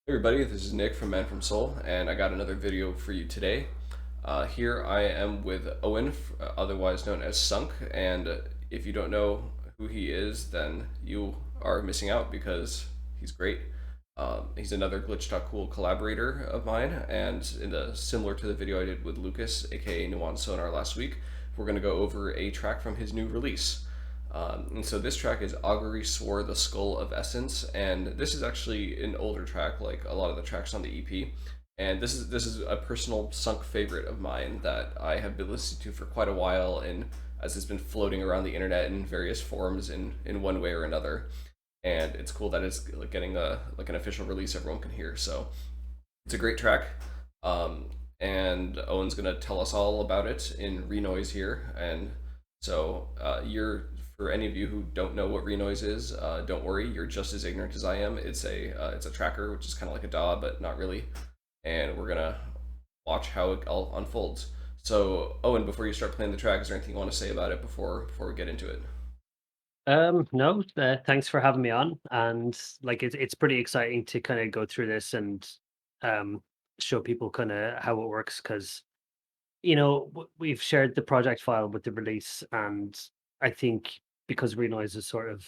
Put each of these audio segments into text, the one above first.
Hey everybody, this is Nick from Man from Soul, and I got another video for you today. Here I am with Owen, otherwise known as Sunk, and if you don't know who he is, then you are missing out because he's great. He's another Glitch.cool collaborator of mine, and similar to the video I did with Lucas, aka Nuance Sonar last week, we're going to go over a track from his new release. And so this track is Augury Swore the Skull of Essence, and this is actually an older track, like a lot of the tracks on the EP. And this is a personal Sunk favorite of mine that I have been listening to for quite a while, and as it's been floating around the internet in various forms in one way or another. And it's cool that it's like getting an official release everyone can hear. So it's a great track. And Owen's gonna tell us all about it in Renoise here, and so you're for any of you who don't know what Renoise is, don't worry, you're just as ignorant as I am. It's a tracker, which is kind of like a DAW, but not really. And we're gonna watch how it all unfolds. So Owen, before you start playing the track, is there anything you want to say about it before we get into it? No, thanks for having me on. And like it's pretty exciting to kind of go through this and um show people kind of how it works because we've shared the project file with the release, and I think because Renoise is sort of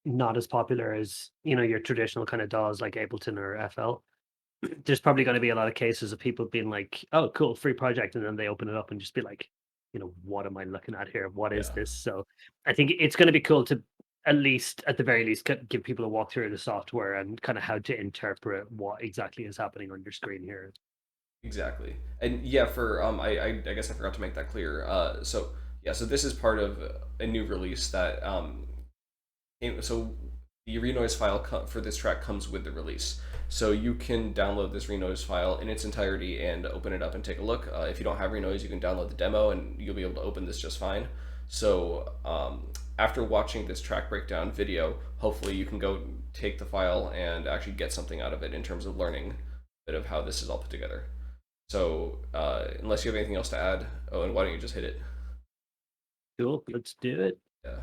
not as popular as your traditional kind of DAWs like Ableton or FL. There's probably going to be a lot of cases of people being like, "Oh, cool, free project," and then they open it up and just be like, "What am I looking at here? What is Yeah, this?" So, I think it's going to be cool to at the very least, give people a walkthrough of the software and kind of how to interpret what exactly is happening on your screen here. exactly. And yeah, for I guess I forgot to make that clear. So yeah, so this is part of a new release that so the Renoise file for this track comes with the release. So you can download this Renoise file in its entirety and open it up and take a look. If you don't have Renoise, you can download the demo and you'll be able to open this just fine. So after watching this track breakdown video, hopefully you can go take the file and actually get something out of it in terms of learning a bit of how this is all put together. So unless you have anything else to add, oh, and why don't you just hit it? Cool, let's do it. Yeah.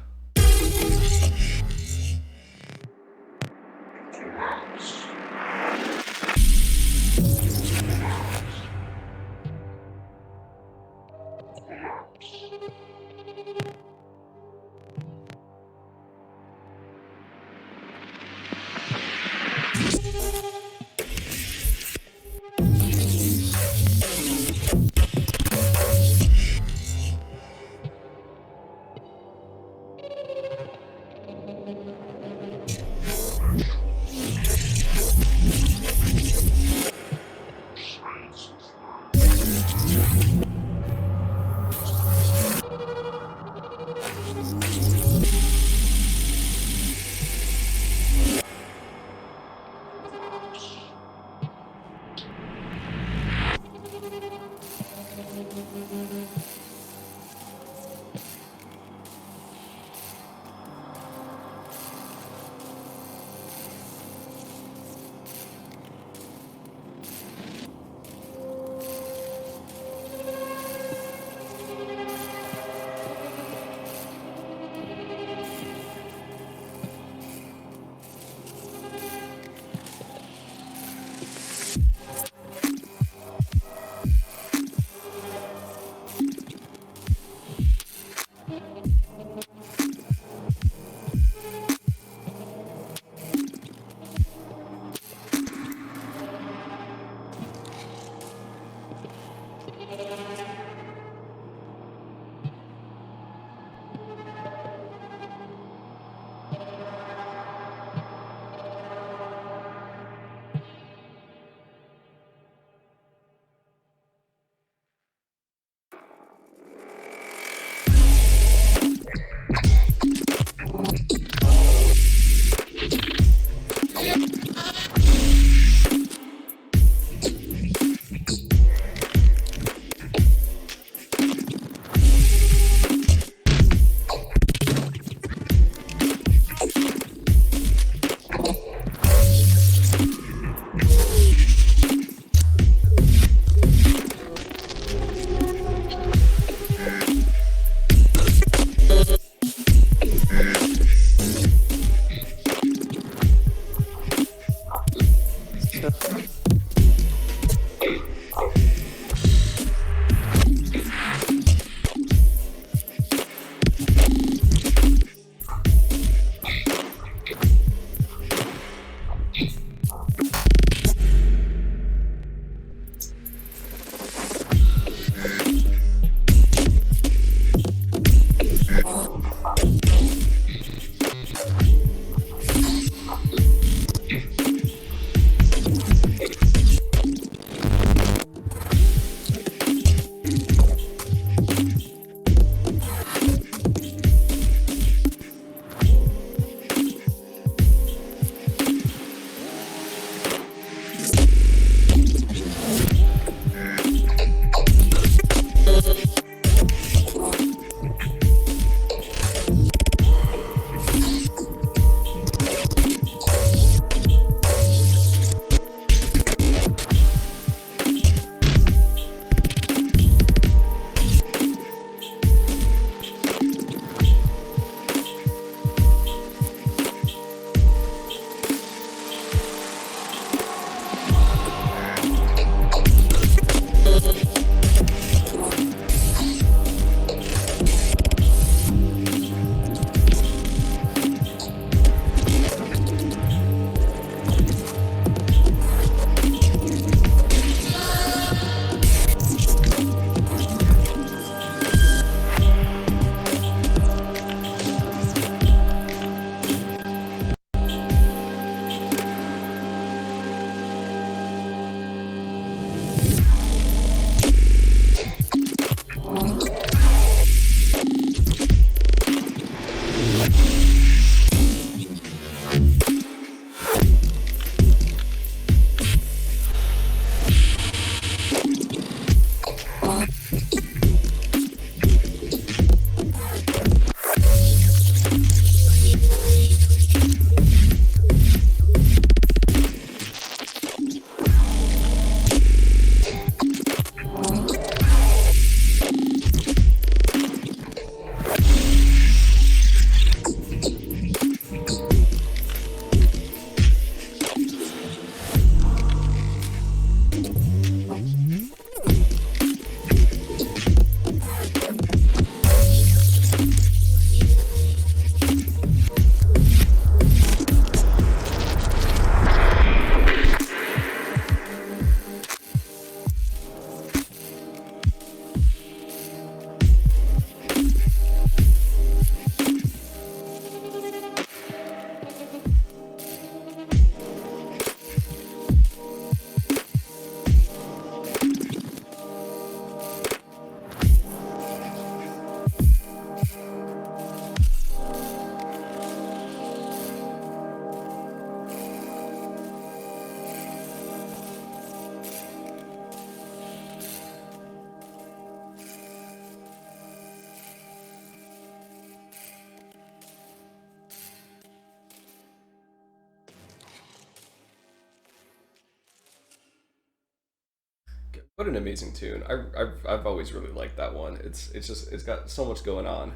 What an amazing tune. I've always really liked that one. It's just it's got so much going on.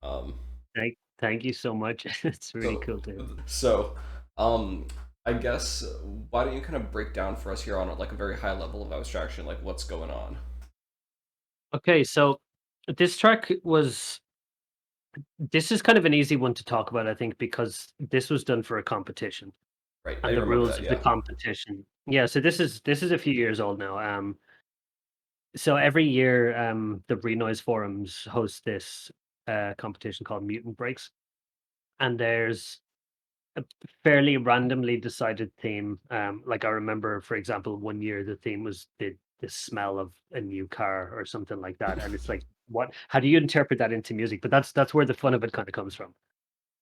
Um, Thank you so much. It's really so cool to hear. so um, I guess why don't you kind of break down for us here on like a very high level of abstraction, like what's going on? Okay, so this track was this is kind of an easy one to talk about, I think, because this was done for a competition Right, I and the remember rules that. of the Yeah. competition. Yeah, so this is a few years old now. So every year, the Renoise forums host this competition called Mutant Breaks, and there's a fairly randomly decided theme. Like I remember, for example, one year the theme was the smell of a new car or something like that, and it's like, what? How do you interpret that into music? But that's where the fun of it kind of comes from.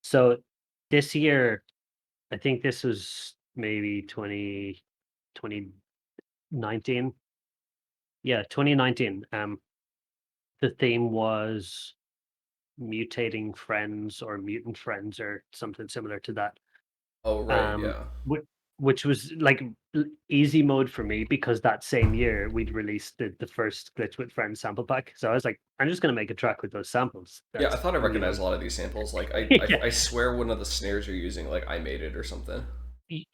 So this year, I think this was maybe 2019. Yeah, 2019. The theme was mutating friends or mutant friends or something similar to that. Oh, right. Um, Yeah. which which was like easy mode for me because that same year we'd released the first Glitch with Friends sample pack. So I was like, I'm just gonna make a track with those samples. Yeah, I That's thought I recognized a lot of these samples. Like, yeah. I swear one of the snares you're using, like, I made it or something.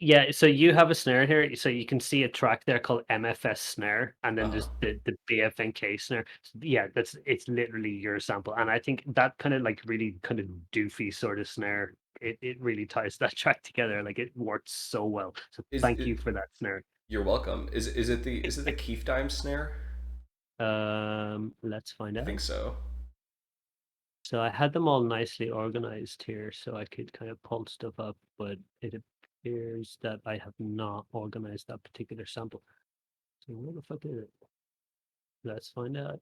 Yeah, so you have a snare here, so you can see a track there called MFS snare, and then Uh-huh. there's the BFNK snare. Yeah, it's literally your sample, and I think that kind of like really kind of doofy sort of snare, it really ties that track together. Like it works so well. So Is thank it? you for that snare. You're welcome. Is it the Keef Dime snare? Let's find I think out. so. So I had them all nicely organized here, so I could kind of pull stuff up, but it appears that I have not organized that particular sample. So where the fuck is it? Let's find out.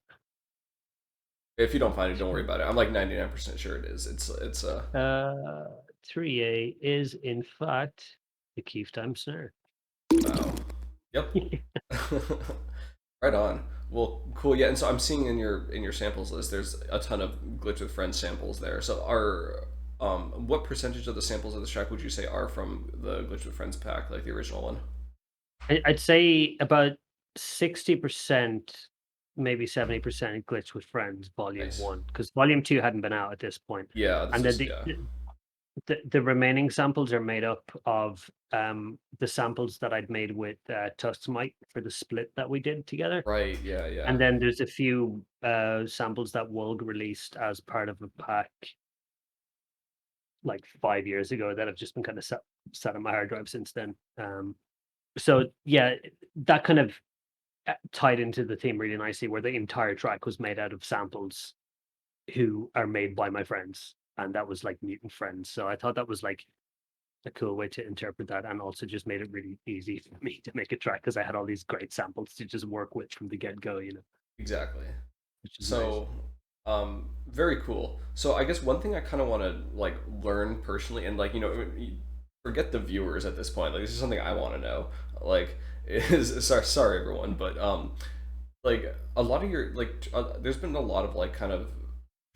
If you don't find it, don't worry about it. I'm like 99% sure it is. It's. 3A is in fact the Keef time snare. Wow. Yep. Right on. Well, cool. Yeah, and so I'm seeing in your samples list, there's a ton of Glitch with Friends samples there. So are what percentage of the samples of this track would you say are from the Glitch with Friends pack, like the original one? I'd say about 60%, maybe 70% glitch with friends, volume Nice. one, because volume two hadn't been out at this point. Yeah, this And then was yeah. the remaining samples are made up of the samples that I'd made with Tusk Mike for the split that we did together. Right. Yeah. And Yeah. then there's a few samples that Wulg released as part of a pack like 5 years ago that have just been kind of sat on my hard drive since then. So yeah, that kind of tied into the theme really nicely, where the entire track was made out of samples who are made by my friends, and that was like mutant friends. So I thought that was like a cool way to interpret that, and also just made it really easy for me to make a track because I had all these great samples to just work with from the get go, Exactly. which is nice. So, very cool. So I guess one thing I kind of want to like learn personally, and like forget the viewers at this point. Like this is something I want to know. Like, is sorry everyone, but like a lot of your there's been a lot of like kind of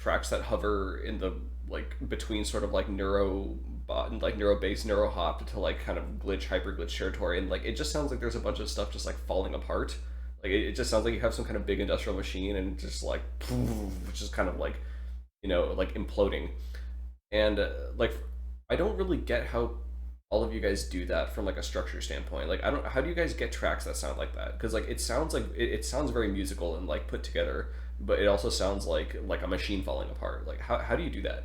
tracks that hover in the like between sort of like neuro bass neuro hop to like kind of glitch hyper glitch territory, and like it just sounds like there's a bunch of stuff just like falling apart. Like it just sounds like you have some kind of big industrial machine and just like just kind of like like imploding. And like I don't really get how all of you guys do that from like a structure standpoint. Like I don't how do you guys get tracks that sound like that? Because like it sounds like it sounds very musical and like put together, but it also sounds like a machine falling apart. Like how do you do that?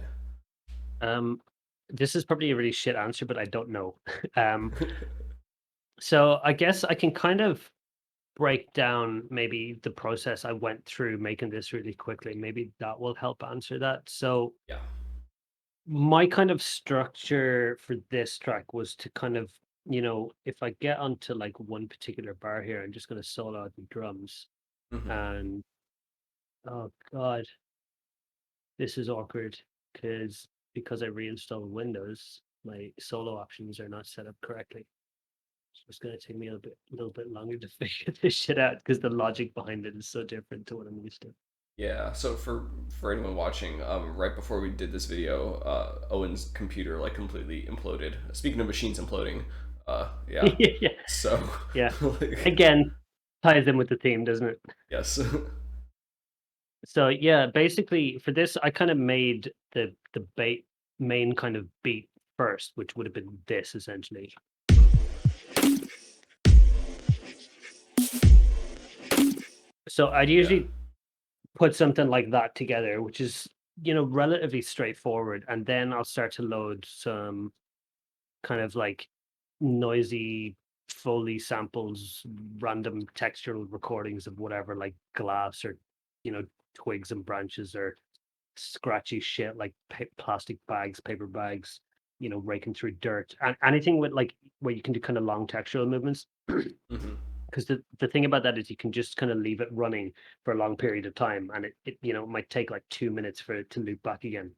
Um, this is probably a really shit answer, but I don't know. um, so I guess I can kind of break down maybe the process I went through making this really quickly. Maybe that will help answer that. So Yeah. my kind of structure for this track was to kind of, if I get onto like one particular bar here, I'm just going to solo out the drums. Hmm. And oh God, this is awkward because I reinstalled Windows, my solo options are not set up correctly. So it's going to take me little bit longer to figure this shit out because the logic behind it is so different to what I'm used to. Yeah. So for anyone watching, right before we did this video, Owen's computer like completely imploded. Speaking of machines imploding, yeah. Yeah, So yeah. like, Again, ties in with the theme, doesn't it? Yes. So yeah, basically for this, I kind of made the main kind of beat first, which would have been this essentially. So I'd Yeah. usually put something like that together, which is relatively straightforward, and then I'll start to load some kind of like noisy Foley samples, random textural recordings of whatever, like glass or you know twigs and branches or scratchy shit like plastic bags, paper bags, raking through dirt, and anything with like where you can do kind of long textural movements. Hmm. Because the thing about that is you can just kind of leave it running for a long period of time, and it might take like 2 minutes for it to loop back again.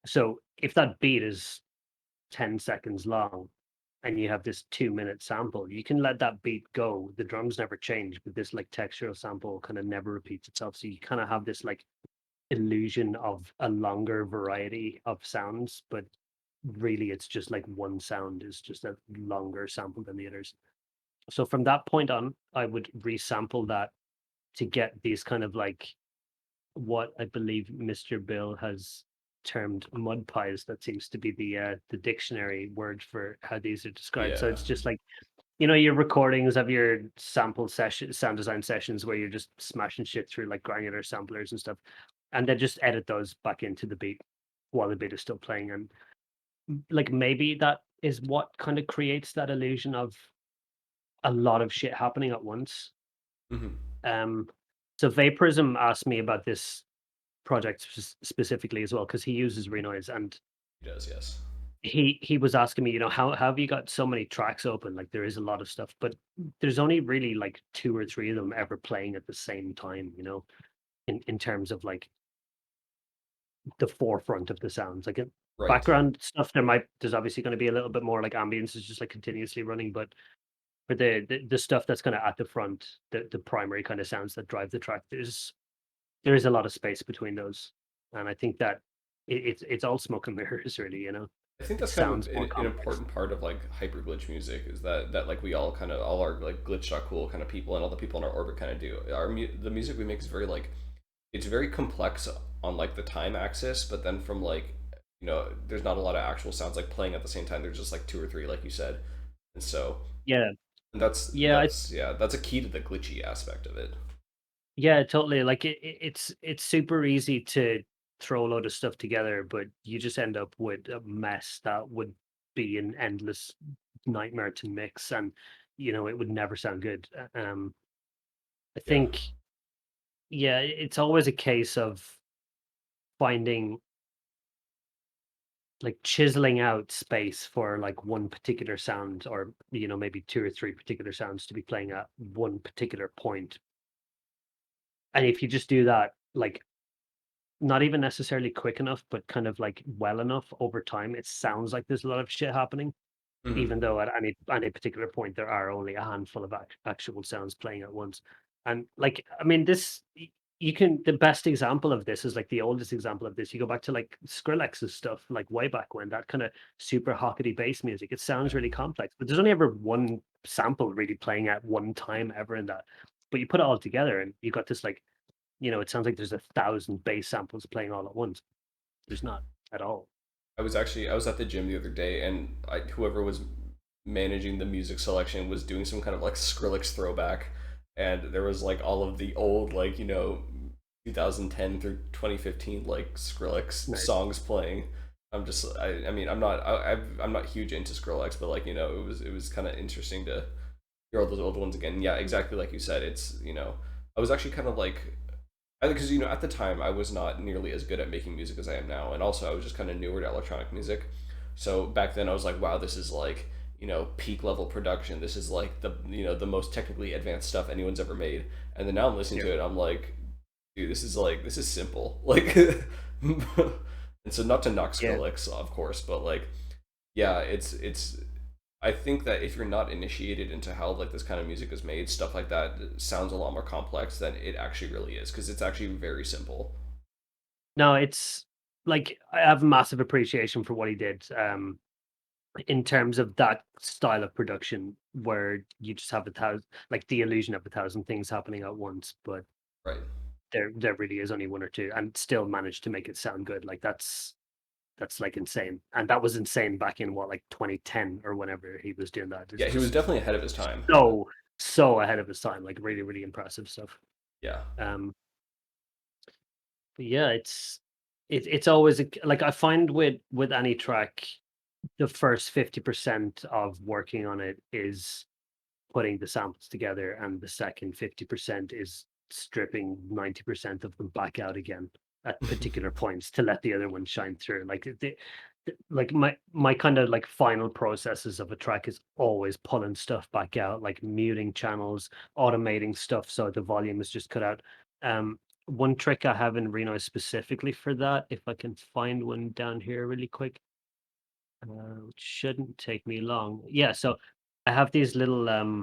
So if that beat is 10 seconds long and you have this 2-minute sample, you can let that beat go. The drums never change, but this like textural sample kind of never repeats itself. So you kind of have this like illusion of a longer variety of sounds, but really it's just like one sound is just a longer sample than the others. So from that point on, I would resample that to get these kind of like what I believe Mr. Bill has termed mud pies. That seems to be the dictionary word for how these are described. So Yeah. it's just like your recordings of your sample session, sound design sessions, where you're just smashing shit through like granular samplers and stuff, and then just edit those back into the beat while the beat is still playing. And like maybe that is what kind of creates that illusion of a lot of shit happening at once. Hmm. Um, so Vaporism asked me about this project specifically as well because he uses Renoise, and He does, yes. he was asking me, how have you got so many tracks open? Like there is a lot of stuff, but there's only really like two or three of them ever playing at the same time. In terms of like the forefront of the sounds, like in Right. background stuff, there's obviously going to be a little bit more like ambience is just like continuously running, but for the stuff that's kind of at the front, the primary kind of sounds that drive the track, there is a lot of space between those, and I think that it's all smoke and mirrors, really. I think It that's kind of sounds more an complex. important part of like hyper glitch music is that like we all kind of all our like glitch.cool kind of people and all the people in our orbit kind of do. The music we make is very like it's very complex on like the time axis, but then from like there's not a lot of actual sounds like playing at the same time. There's just like two or three, like you said, and so Yeah, that's yeah, that's yeah that's a key to the glitchy aspect of it. yeah, totally. Like it's super easy to throw a load of stuff together, but you just end up with a mess that would be an endless nightmare to mix, and it would never sound good. I Yeah. think, yeah, it's always a case of finding like chiseling out space for like one particular sound, or maybe two or three particular sounds to be playing at one particular point. And if you just do that, like not even necessarily quick enough, but kind of like well enough over time, it sounds like there's a lot of shit happening, Hmm. even though at any particular point there are only a handful of actual sounds playing at once. And like, I mean, you can the best example of this is like the oldest example of this. You go back to like Skrillex's stuff, like way back when, that kind of super hockety bass music. It sounds Yeah. really complex, but there's only ever one sample really playing at one time ever in that. But you put it all together, and you got this like, it sounds like there's 1,000 bass samples playing all at once. There's not at all. I was at the gym the other day, and whoever was managing the music selection was doing some kind of like Skrillex throwback, and there was like all of the old 2010 through 2015 like Skrillex Nice. songs playing. I mean I'm not huge into Skrillex, but like it was kind of interesting to hear all those old ones again. Yeah, exactly like you said. It's I was actually kind of like because at the time I was not nearly as good at making music as I am now, and also I was just kind of newer to electronic music. So back then I was like, wow, this is like peak level production. This is like the most technically advanced stuff anyone's ever made. And then now I'm listening Yeah. to it, I'm like, dude, this is simple. Like, and so not to knock Yeah. Skrillex, of course, but like, yeah, it's I think that if you're not initiated into how like this kind of music is made, stuff like that sounds a lot more complex than it actually really is because it's actually very simple. No, it's like I have massive appreciation for what he did. in terms of that style of production where you just have a thousand, like the illusion of a thousand things happening at once, but Right. there really is only one or two, and still manage to make it sound good. Like that's like insane, and that was insane back in what, like 2010 or whenever he was doing that. It's Yeah, he was just definitely ahead of his time. so ahead of his time. Like really impressive stuff. Yeah. Um, but yeah, it's always like I find with any track, the first 50% of working on it is putting the samples together, and the second 50% is stripping 90% of them back out again at particular points to let the other one shine through. Like like my kind of like final processes of a track is always pulling stuff back out, like muting channels, automating stuff so the volume is just cut out. One trick I have in Renoise specifically for that, if I can find one down here really quick, which shouldn't take me long. Yeah, so I have these little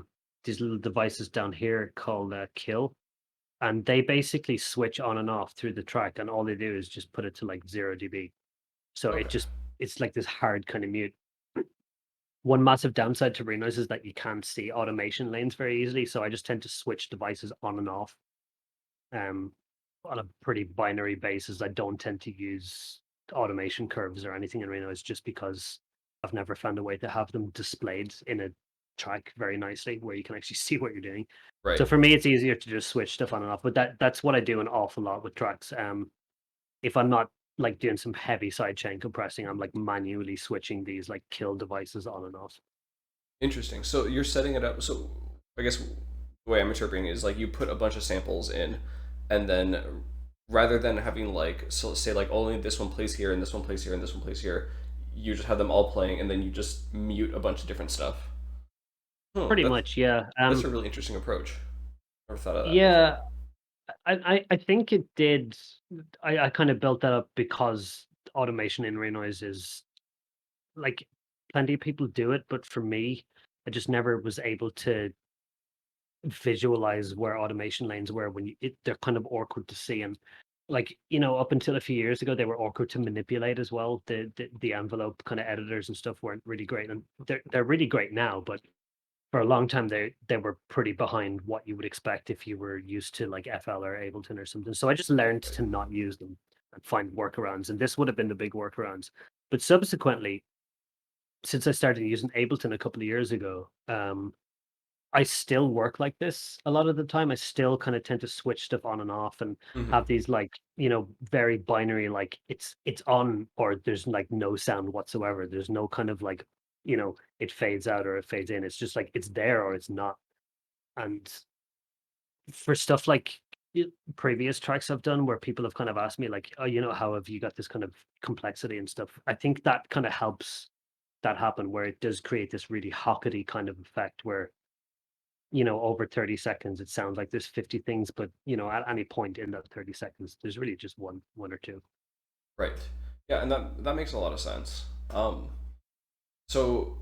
devices down here called kill, and they basically switch on and off through the track, and all they do is just put it to like 0 dB. So Okay. it's like this hard kind of mute. One massive downside to Renoise is that you can't see automation lanes very easily, so I just tend to switch devices on and off um, on a pretty binary basis. I don't tend to use automation curves or anything in Renoise just because I've never found a way to have them displayed in a track very nicely where you can actually see what you're doing. So Right. for me, it's easier to just switch stuff on and off. But that's what I do an awful lot with tracks. If I'm not like doing some heavy sidechain compressing, I'm like manually switching these like kill devices on and off. Interesting. So you're setting it up. So I guess the way I'm interpreting it is like you put a bunch of samples in, and then rather than having like, so say like only this one plays here and this one plays here and this one plays here, you just have them all playing, and then you just mute a bunch of different stuff. Hmm. Pretty That's much, yeah. that's a really interesting approach. Never thought of that before. Yeah, I think it did. I kind of built that up because automation in Renoise is like plenty of people do it, but for me, I just never was able to visualize where automation lanes were when they're kind of awkward to see. And like, up until a few years ago, they were awkward to manipulate as well. The envelope kind of editors and stuff weren't really great, and they're really great now, but for a long time they were pretty behind what you would expect if you were used to like FL or Ableton or something. So I just learned Right. to not use them and find workarounds, and this would have been the big workarounds. But subsequently, since I started using Ableton a couple of years ago, I still work like this a lot of the time. I still kind of tend to switch stuff on and off and Hmm. have these like, very binary, like it's on or there's like no sound whatsoever. There's no kind of like, it fades out or it fades in. It's just like it's there or it's not. And for stuff like previous tracks I've done where people have kind of asked me like, oh, how have you got this kind of complexity and stuff? I think that kind of helps that happen where it does create this really hockety kind of effect where over 30 seconds, it sounds like there's 50 things, but at any point in that 30 seconds, there's really just one or two. Right. Yeah, and that makes a lot of sense. So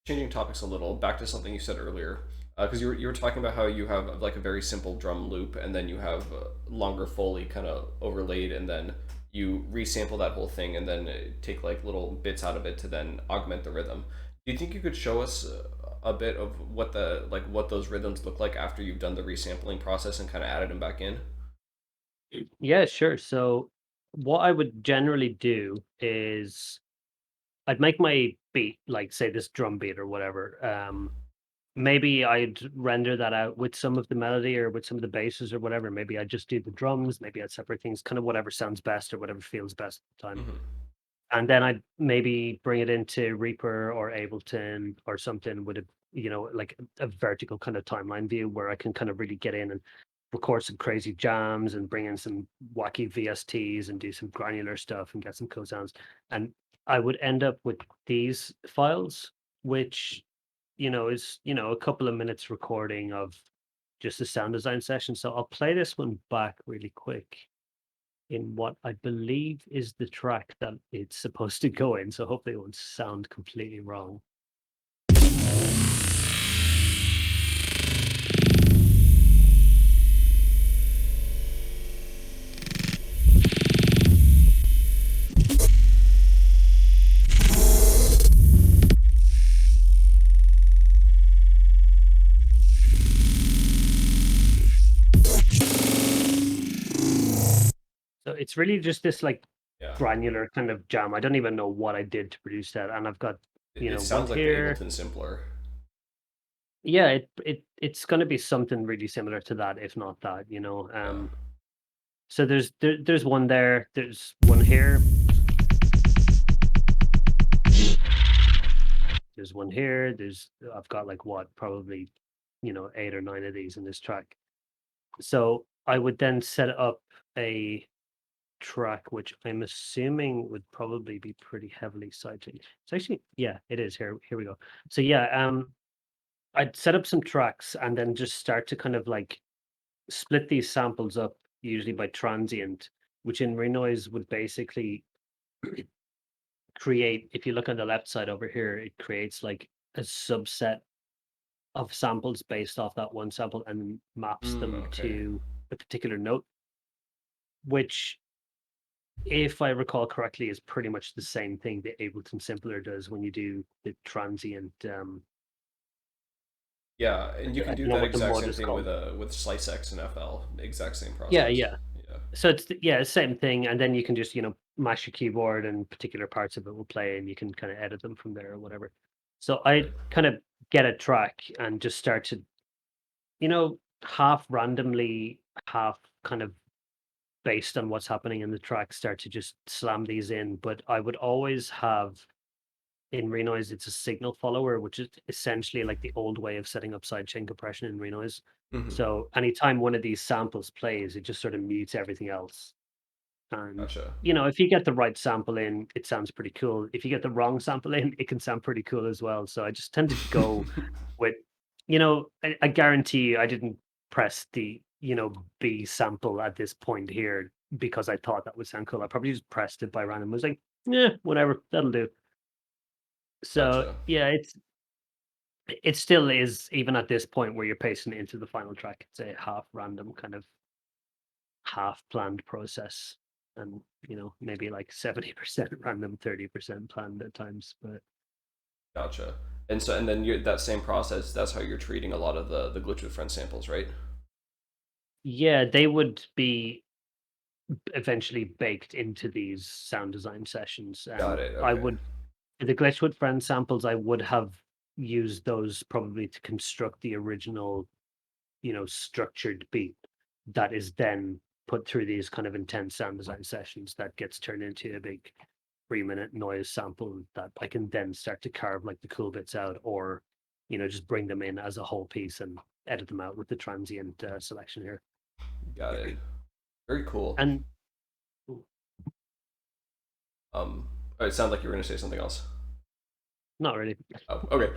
changing topics a little, back to something you said earlier, because you were talking about how you have like a very simple drum loop, and then you have longer foley kind of overlaid, and then you resample that whole thing, and then take like little bits out of it to then augment the rhythm. Do you think you could show us a bit of what those rhythms look like after you've done the resampling process and kind of added them back in? Yeah, sure. So what I would generally do is I'd make my beat, like say this drum beat or whatever. Maybe I'd render that out with some of the melody or with some of the basses or whatever. Maybe I'd just do the drums. Maybe I'd separate things, kind of whatever sounds best or whatever feels best at the time. Hmm. And then I'd maybe bring it into Reaper or Ableton or something with like a vertical kind of timeline view where I can kind of really get in and record some crazy jams and bring in some wacky VSTs and do some granular stuff and get some cosounds. And I would end up with these files, which, is, a couple of minutes recording of just a sound design session. So I'll play this one back really quick in what I believe is the track that it's supposed to go in. So hopefully it won't sound completely wrong. it's really just this like Yeah. granular kind of jam. I don't even know what I did to produce that, and I've got It one sounds like the here. Ableton simpler. Yeah, it's going to be something really similar to that, if not that. Yeah. So there's one there. There's one here. There's one here. I've got like what, probably, 8 or 9 of these in this track. So I would then set up a track, which I'm assuming would probably be pretty heavily sighted. It's actually, yeah, it is here. Here we go. So yeah, I'd set up some tracks and then just start to kind of like split these samples up, usually by transient, which in Renoise would basically create, if you look on the left side over here, it creates like a subset of samples based off that one sample and maps them Okay. to a particular note, which, if I recall correctly, is pretty much the same thing that Ableton Simpler does when you do the transient. Yeah, and you I can don't do know that what the exact mod same is thing called. with Slice X and FL. Exact same Yeah, process. yeah. Yeah. So yeah, same thing, and then you can just mash your keyboard, and particular parts of it will play, and you can kind of edit them from there or whatever. So I Right. kind of get a track and just start to half randomly, half kind of based on what's happening in the track, start to just slam these in. But I would always have, in Renoise, it's a signal follower, which is essentially like the old way of setting up sidechain compression in Renoise. Hmm. So anytime one of these samples plays, it just sort of mutes everything else. And Gotcha. if you get the right sample in, it sounds pretty cool. If you get the wrong sample in, it can sound pretty cool as well. So I just tend to go with, I guarantee you, I didn't press the B sample at this point here because I thought that would sound cool. I probably just pressed it by random. I was like, yeah, whatever, that'll do. So Gotcha. yeah, it still is, even at this point where you're pasting it into the final track. It's a half random kind of half planned process, and maybe like 70% random, 30% planned at times. But Gotcha. And then that same process, that's how you're treating a lot of the glitch with friend samples, right? yeah, they would be eventually baked into these sound design sessions. Got it. I Okay. would The Glitchwood Friend samples, I would have used those probably to construct the original, structured beat that is then put through these kind of intense sound design sessions that gets turned into a big 3-minute noise sample that I can then start to carve like the cool bits out, or just bring them in as a whole piece and edit them out with the transient selection here. Got it. Very cool. And It sounded like you were gonna say something else. not really. Oh, okay.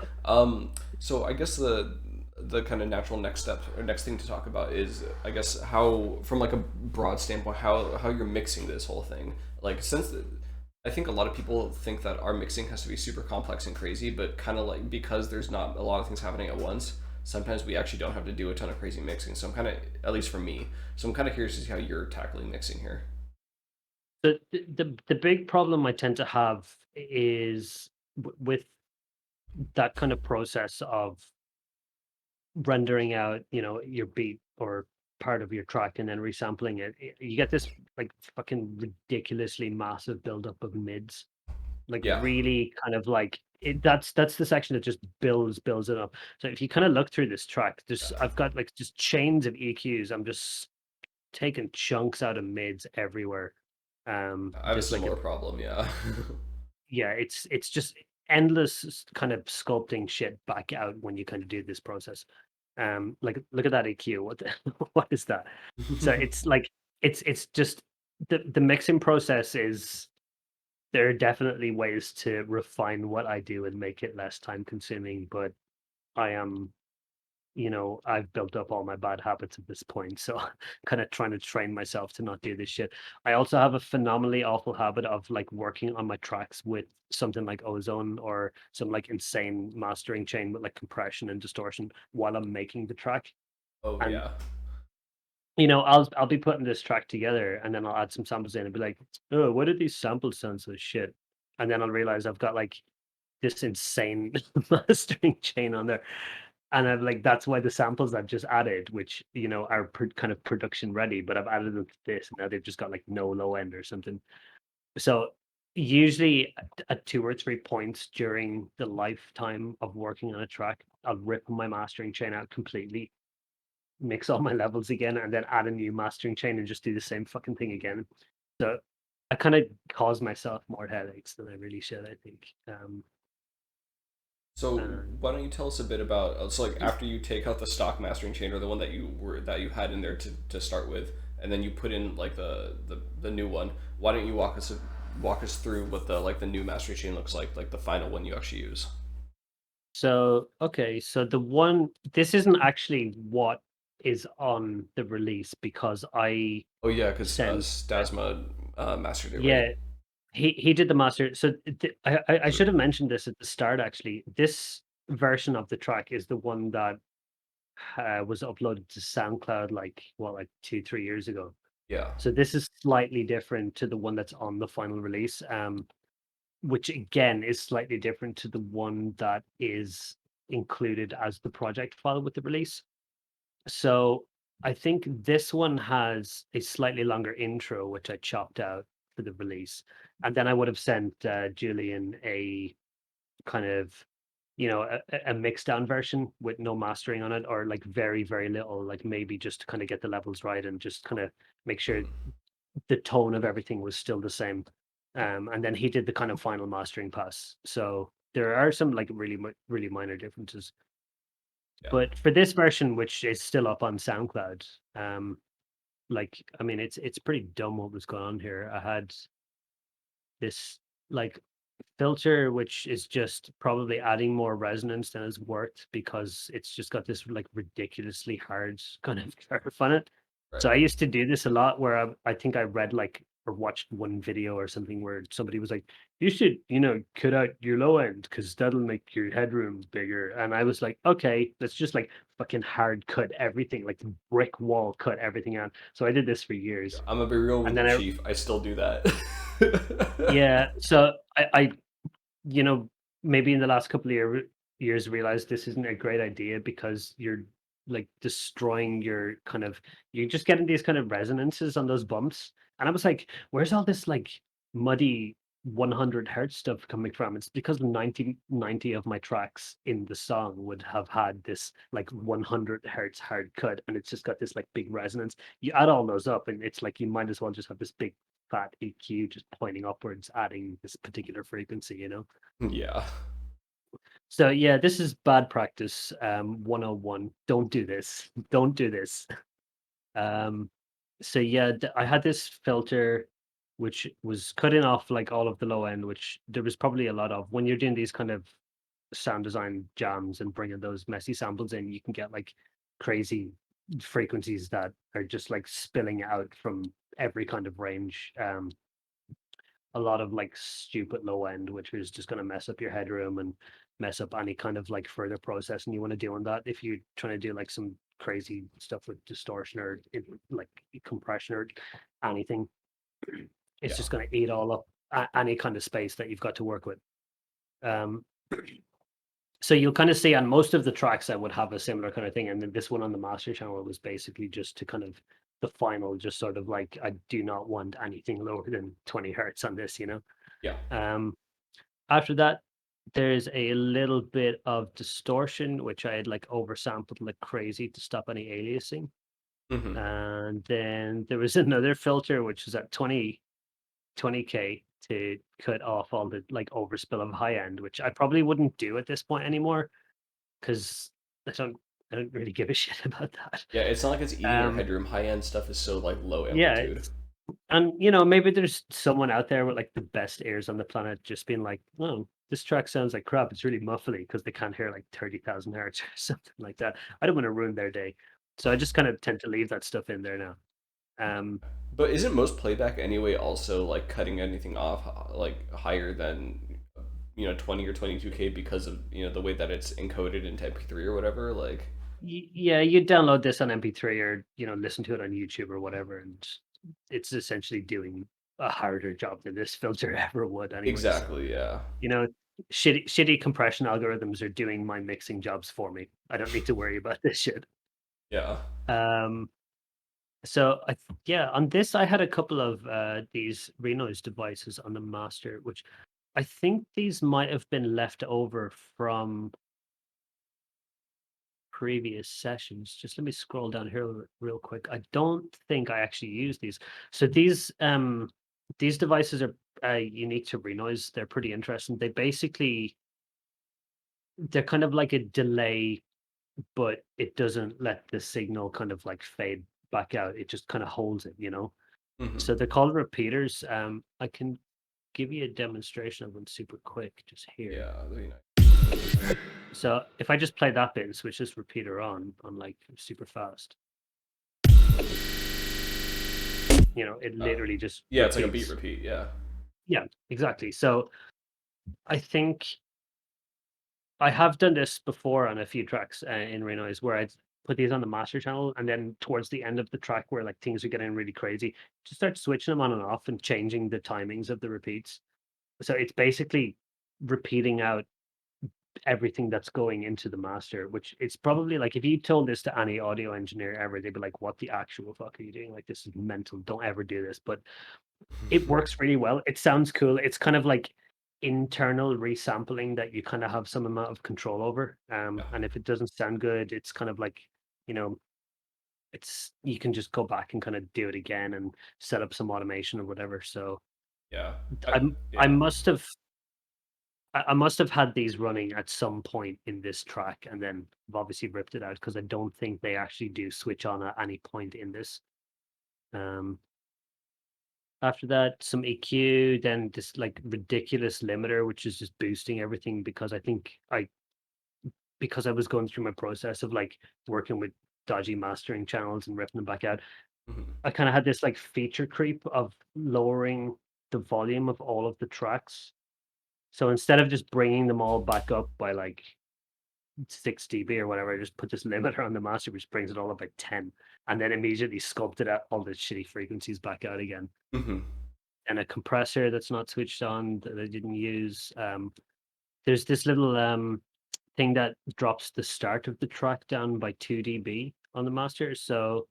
So I guess the kind of natural next step or next thing to talk about is, I guess, how, from like a broad standpoint, how you're mixing this whole thing. Like, I think a lot of people think that our mixing has to be super complex and crazy, but kind of like, because there's not a lot of things happening at once, sometimes we actually don't have to do a ton of crazy mixing. So I'm kind of, at least for me, so I'm kind of curious to see how you're tackling mixing here. The big problem I tend to have is with that kind of process of rendering out, your beat or part of your track and then resampling it. You get this like fucking ridiculously massive buildup of mids, like Yeah. really kind of like it. That's the section that just builds it up. So if you kind of look through this track, I've got like just chains of EQs. I'm just taking chunks out of mids everywhere. I have a There's like a similar problem. Yeah. Yeah, it's just endless kind of sculpting shit back out when you kind of do this process. Like look at that EQ. What the, what is that? So it's like it's just the mixing process is, there are definitely ways to refine what I do and make it less time consuming, but I am I've built up all my bad habits at this point. So kind of trying to train myself to not do this shit. I also have a phenomenally awful habit of like working on my tracks with something like ozone or some like insane mastering chain with like compression and distortion while I'm making the track. Oh And yeah. I'll be putting this track together and then I'll add some samples in and be like, oh, why did these samples sound so shit? And then I'll realize I've got like this insane mastering chain on there. and I've like that's why the samples I've just added, which are kind of production ready, but I've added them to this, and now they've just got like no low end or something. So usually at 2 or 3 points during the lifetime of working on a track, I'll rip my mastering chain out completely, mix all my levels again, and then add a new mastering chain and just do the same fucking thing again. So I kind of cause myself more headaches than I really should, I think. So And why don't you tell us a bit about so like after you take out the stock mastering chain or the one that you had in there to start with, and then you put in like the new one. Why don't you walk us through what the like the new mastering chain looks like the final one you actually use? so, okay, so this isn't actually what is on the release because I Oh yeah, because sent, Stasma mastered it, right? yeah, he did the master. So I should have mentioned this at the start. Actually, this version of the track is the one that was uploaded to SoundCloud like what, like 2 3 years ago. Yeah. So this is slightly different to the one that's on the final release, which again is slightly different to the one that is included as the project file with the release. So I think this one has a slightly longer intro, which I chopped out for the release, and then I would have sent Julian a kind of a mixed down version with no mastering on it, or like very very little, like maybe just to kind of get the levels right and just kind of make sure Mhm. the tone of everything was still the same. And then he did the kind of final mastering pass. So there are some like really really minor differences. Yeah. But for this version, which is still up on SoundCloud, like I mean, it's pretty dumb what was going on here. I had this like filter, which is just probably adding more resonance than it's worth because it's just got this like ridiculously hard kind of curve on it. So Right. I used to do this a lot where I think I read like or watched one video or something where somebody was like, you should, cut out your low end because that'll make your headroom bigger. And I was like, okay, let's just like fucking hard cut everything, like brick wall cut everything out. So I did this for years. I'm gonna be real And with you, then Chief. I still do that. yeah, so I you know, maybe in the last couple of years realized this isn't a great idea because you're like destroying your kind of you're just getting these kind of resonances on those bumps. And I was like, where's all this like muddy 100 hertz stuff coming from? It's because 90 of my tracks in the song would have had this like 100 hertz hard cut, and it's just got this like big resonance. You add all those up, and it's like you might as well just have this big fat EQ just pointing upwards, adding this particular frequency. Yeah. So yeah, this is bad practice. 101. Don't do this. Don't do this. Um, so yeah, I had this filter which was cutting off like all of the low end, which there was probably a lot of when you're doing these kind of sound design jams and bringing those messy samples in, you can get like crazy frequencies that are just like spilling out from every kind of range. A lot of like stupid low end, which is just going to mess up your headroom and mess up any kind of like further processing you want to do on that. If you're trying to do like some crazy stuff with distortion or like compression or anything, it's Yeah. just going to eat all up any kind of space that you've got to work with. Um, so you'll kind of see on most of the tracks I would have a similar kind of thing, and then this one on the master channel was basically just to kind of the final, just sort of like I do not want anything lower than 20 hertz on this. Yeah. Um, After that, there's a little bit of distortion, which I had like oversampled like crazy to stop any aliasing. Hmm. And then there was another filter which was at 20K to cut off all the like overspill of high end, which I probably wouldn't do at this point anymore because I don't I don't really give a shit about that. Yeah, it's not like it's eating your Um headroom. High end stuff is so like low yeah, amplitude. and maybe there's someone out there with like the best ears on the planet just being like, oh, this track sounds like crap. It's really muffly because they can't hear like 30,000 hertz or something like that. I don't want to ruin their day. So I just kind of tend to leave that stuff in there now. Um, But isn't most playback anyway also like cutting anything off like higher than 20 or 22K because of the way that it's encoded into MP3 or whatever? Like yeah, you download this on MP3 or, listen to it on YouTube or whatever. And it's essentially doing a harder job than this filter ever would anyway. So, exactly, yeah. you know, shitty compression algorithms are doing my mixing jobs for me. I don't need to worry about this shit. Yeah. Um, so yeah, on this I had a couple of these Renoise devices on the master, which I think these might have been left over from previous sessions. Just let me scroll down here real quick. I don't think I actually used these. So these devices are unique to Renoise. They're pretty interesting. They're kind of like a delay, but it doesn't let the signal kind of like fade back out. It just kind of holds it, you know. Hmm. So they're called repeaters. I can give you a demonstration of them super quick just here. Yeah, that'd be nice. So if I just play that bit and switch this repeater on like super fast, it Uh, literally just yeah, it's like a beat repeats. repeat. Yeah. Yeah, exactly. So I think I have done this before on a few tracks in Renoise where I'd put these on the master channel, and then towards the end of the track where like things are getting really crazy, just start switching them on and off and changing the timings of the repeats. So it's basically repeating out everything that's going into the master, which it's probably like if you told this to any audio engineer ever, they'd be like, "What the actual fuck are you doing? Like this is mental. Don't ever do this." But it works really well. It sounds cool. It's kind of like internal resampling that you kind of have some amount of control over. Yeah. And if it doesn't sound good, it's kind of like, you know, it's you can just go back and kind of do it again and set up some automation or whatever. So Yeah. I Yeah. must have I must have had these running at some point in this track and then I've obviously ripped it out because I don't think they actually do switch on at any point in this. Um, After that, some EQ, then this like ridiculous limiter, which is just boosting everything because because I was going through my process of like working with dodgy mastering channels and ripping them back out. Mhm. I kind of had this like feature creep of lowering the volume of all of the tracks. So instead of just bringing them all back up by like 6 dB or whatever, I just put this limiter on the master, which brings it all up by 10, and then immediately sculpted out all the shitty frequencies back out again. Mhm. And a compressor that's not switched on that I didn't use. There's this little thing that drops the start of the track down by 2 dB on the master. So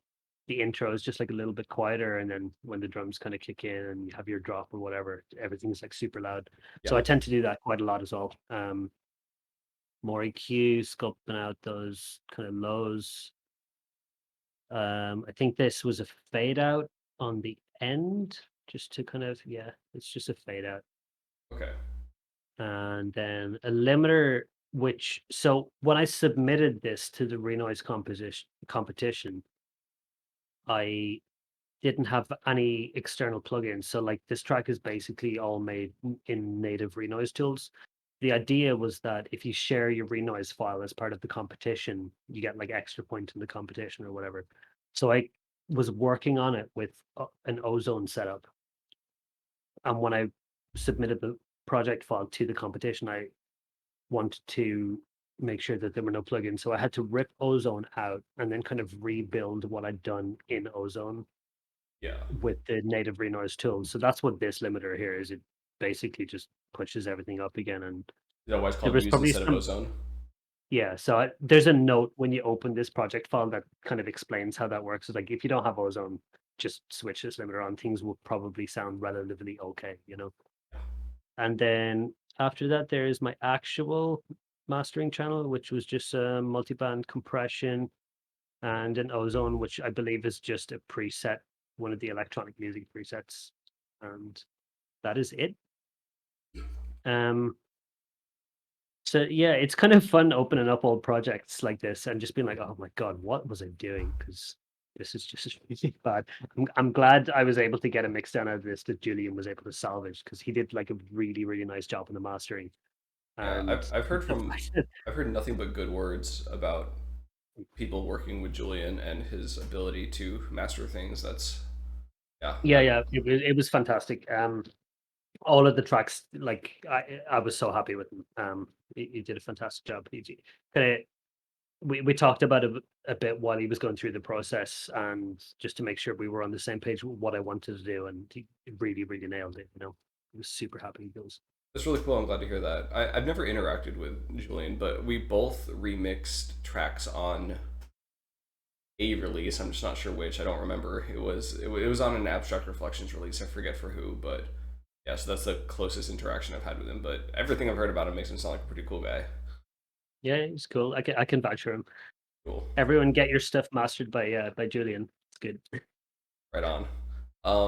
the intro is just like a little bit quieter, and then when the drums kind of kick in and you have your drop or whatever, everything's like super loud. So Yeah. I tend to do that quite a lot as well. More EQ, sculpting out those kind of lows. I think this was a fade out on the end, just to kind of yeah, it's just a fade out. Okay. And then a limiter, which so when I submitted this to the Renoise composition competition, I didn't have any external plugins. So like this track is basically all made in native Renoise tools. The idea was that if you share your Renoise file as part of the competition, you get like extra point in the competition or whatever. So I was working on it with an ozone setup. And when I submitted the project file to the competition, I wanted to make sure that there were no plugins. So I had to rip Ozone out and then kind of rebuild what I'd done in Ozone Yeah. with the native Renoise tools. So that's what this limiter here is. It basically just pushes everything up again. And Is that why it's there called was used probably instead of some, ozone? yeah. So there's a note when you open this project file that kind of explains how that works. It's like if you don't have Ozone, just switch this limiter on. Things will probably sound relatively okay, you know. And then after that, there is my actual mastering channel, which was just a multiband compression and an ozone, which I believe is just a preset, one of the electronic music presets. And that is it. Um, so yeah, it's kind of fun opening up old projects like this and just being like, oh my God, what was I doing? Because this is just really bad. I'm glad I was able to get a mix down out of this that Julian was able to salvage because he did like a really, really nice job in the mastering. Yeah. And I've heard nothing but good words about people working with Julian and his ability to master things. That's yeah. yeah, yeah, it was fantastic. All of the tracks, like I was so happy with him. He did a fantastic job. Kind of we talked about it a bit while he was going through the process, and just to make sure we were on the same page with what I wanted to do, and he really, really nailed it. I was super happy he goes. That's really cool. I'm glad to hear that. I've never interacted with Julian, but we both remixed tracks on a release. I'm just not sure which. I don't remember. It was on an Abstract Reflections release. I forget for who, but yeah. So that's the closest interaction I've had with him. But everything I've heard about him makes him sound like a pretty cool guy. Yeah, it's cool. I can vouch for him. Cool. Everyone, get your stuff mastered by Julian. It's good. Right on.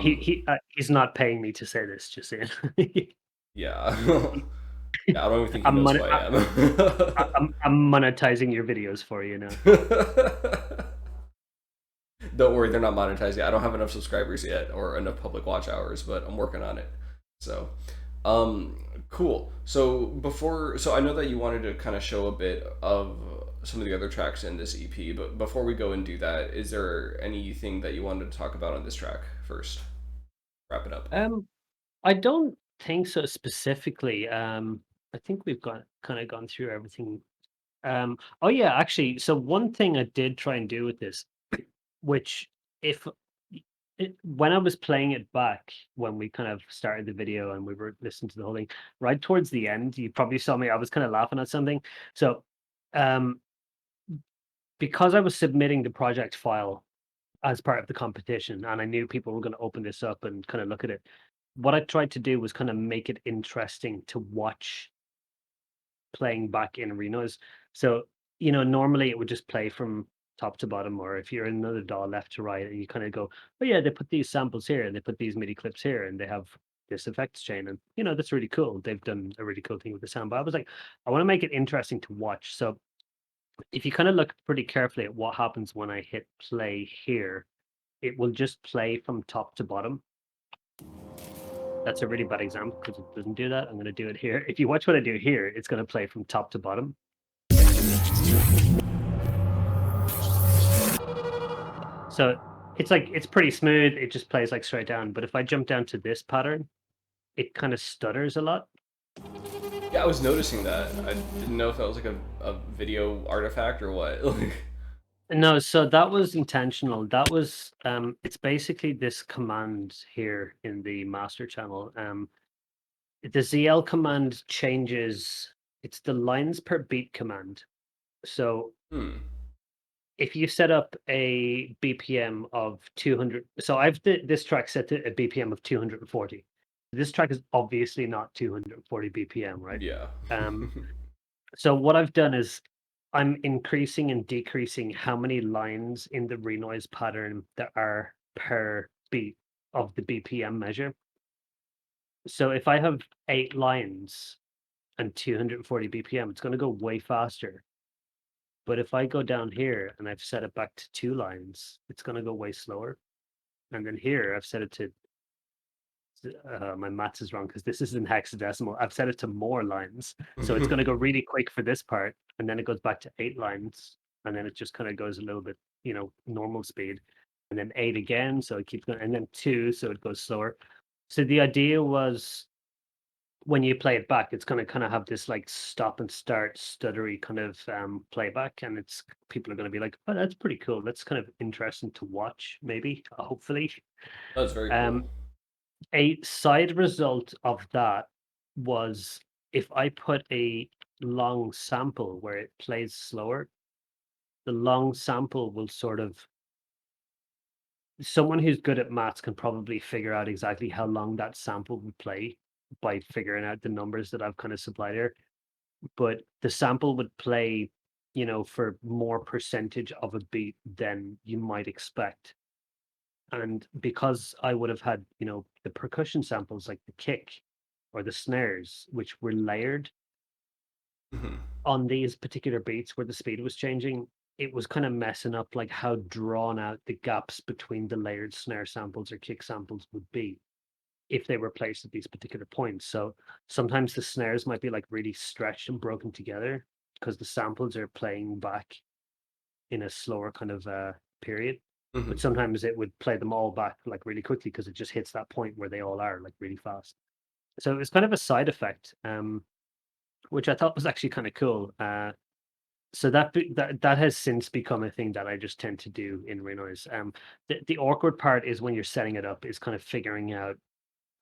He's not paying me to say this. Just saying. Yeah. Yeah, I don't even think he I'm knows mon- who I I, am. I'm monetizing your videos for you now. Don't worry, they're not monetized yet. I don't have enough subscribers yet or enough public watch hours, but I'm working on it. So, um, cool. So I know that you wanted to kind of show a bit of some of the other tracks in this EP, but before we go and do that, is there anything that you wanted to talk about on this track first? Wrap it up. I don't think so specifically. I think we've got kind of gone through everything. Oh yeah, actually, so one thing I did try and do with this, which if when I was playing it back when we kind of started the video and we were listening to the whole thing, right towards the end, you probably saw me. I was kind of laughing at something. So, um, because I was submitting the project file as part of the competition, and I knew people were going to open this up and kind of look at it. What I tried to do was kind of make it interesting to watch playing back in Renoise. So, normally it would just play from top to bottom, or if you're in another DAW left to right, and you kind of go, oh yeah, they put these samples here and they put these MIDI clips here and they have this effects chain, and that's really cool. They've done a really cool thing with the sound. But I was like, I want to make it interesting to watch. So if you kind of look pretty carefully at what happens when I hit play here, it will just play from top to bottom. That's a really bad example because it doesn't do that. I'm going to do it here. If you watch what I do here, it's going to play from top to bottom. So it's pretty smooth. It just plays like straight down. But if I jump down to this pattern, it kind of stutters a lot. Yeah, I was noticing that. I didn't know if that was like a video artifact or what. No, so that was intentional. That was it's basically this command here in the master channel. The ZL command changes, it's the lines per beat command. So Hmm. if you set up a BPM of 200, so this track set to a BPM of 240. This track is obviously not 240 BPM, right? Yeah. Um, so what I've done is I'm increasing and decreasing how many lines in the renoise pattern there are per beat of the BPM measure. So if I have 8 lines and 240 BPM, it's going to go way faster. But if I go down here and I've set it back to 2 lines, it's going to go way slower. And then here I've set it to, my maths is wrong because this is in hexadecimal. I've set it to more lines. So it's going to go really quick for this part. And then it goes back to 8 lines. And then it just kind of goes a little bit, normal speed. And then 8 again. So it keeps going. And then 2. So it goes slower. So the idea was when you play it back, it's going to kind of have this like stop and start stuttery kind of playback, and it's people are going to be like, "Oh, that's pretty cool. That's kind of interesting to watch." Maybe, hopefully. That's very cool. Um, a side result of that was if I put a long sample where it plays slower, the long sample will sort of someone who's good at maths can probably figure out exactly how long that sample would play by figuring out the numbers that I've kind of supplied here. But the sample would play, for more percentage of a beat than you might expect. And because I would have had, the percussion samples like the kick or the snares, which were layered Mhm. on these particular beats where the speed was changing, it was kind of messing up like how drawn out the gaps between the layered snare samples or kick samples would be if they were placed at these particular points. So sometimes the snares might be like really stretched and broken together because the samples are playing back in a slower kind of period. But Mhm. sometimes it would play them all back like really quickly because it just hits that point where they all are like really fast. So it's kind of a side effect, which I thought was actually kind of cool. So that has since become a thing that I just tend to do in Renoise. The awkward part is when you're setting it up is kind of figuring out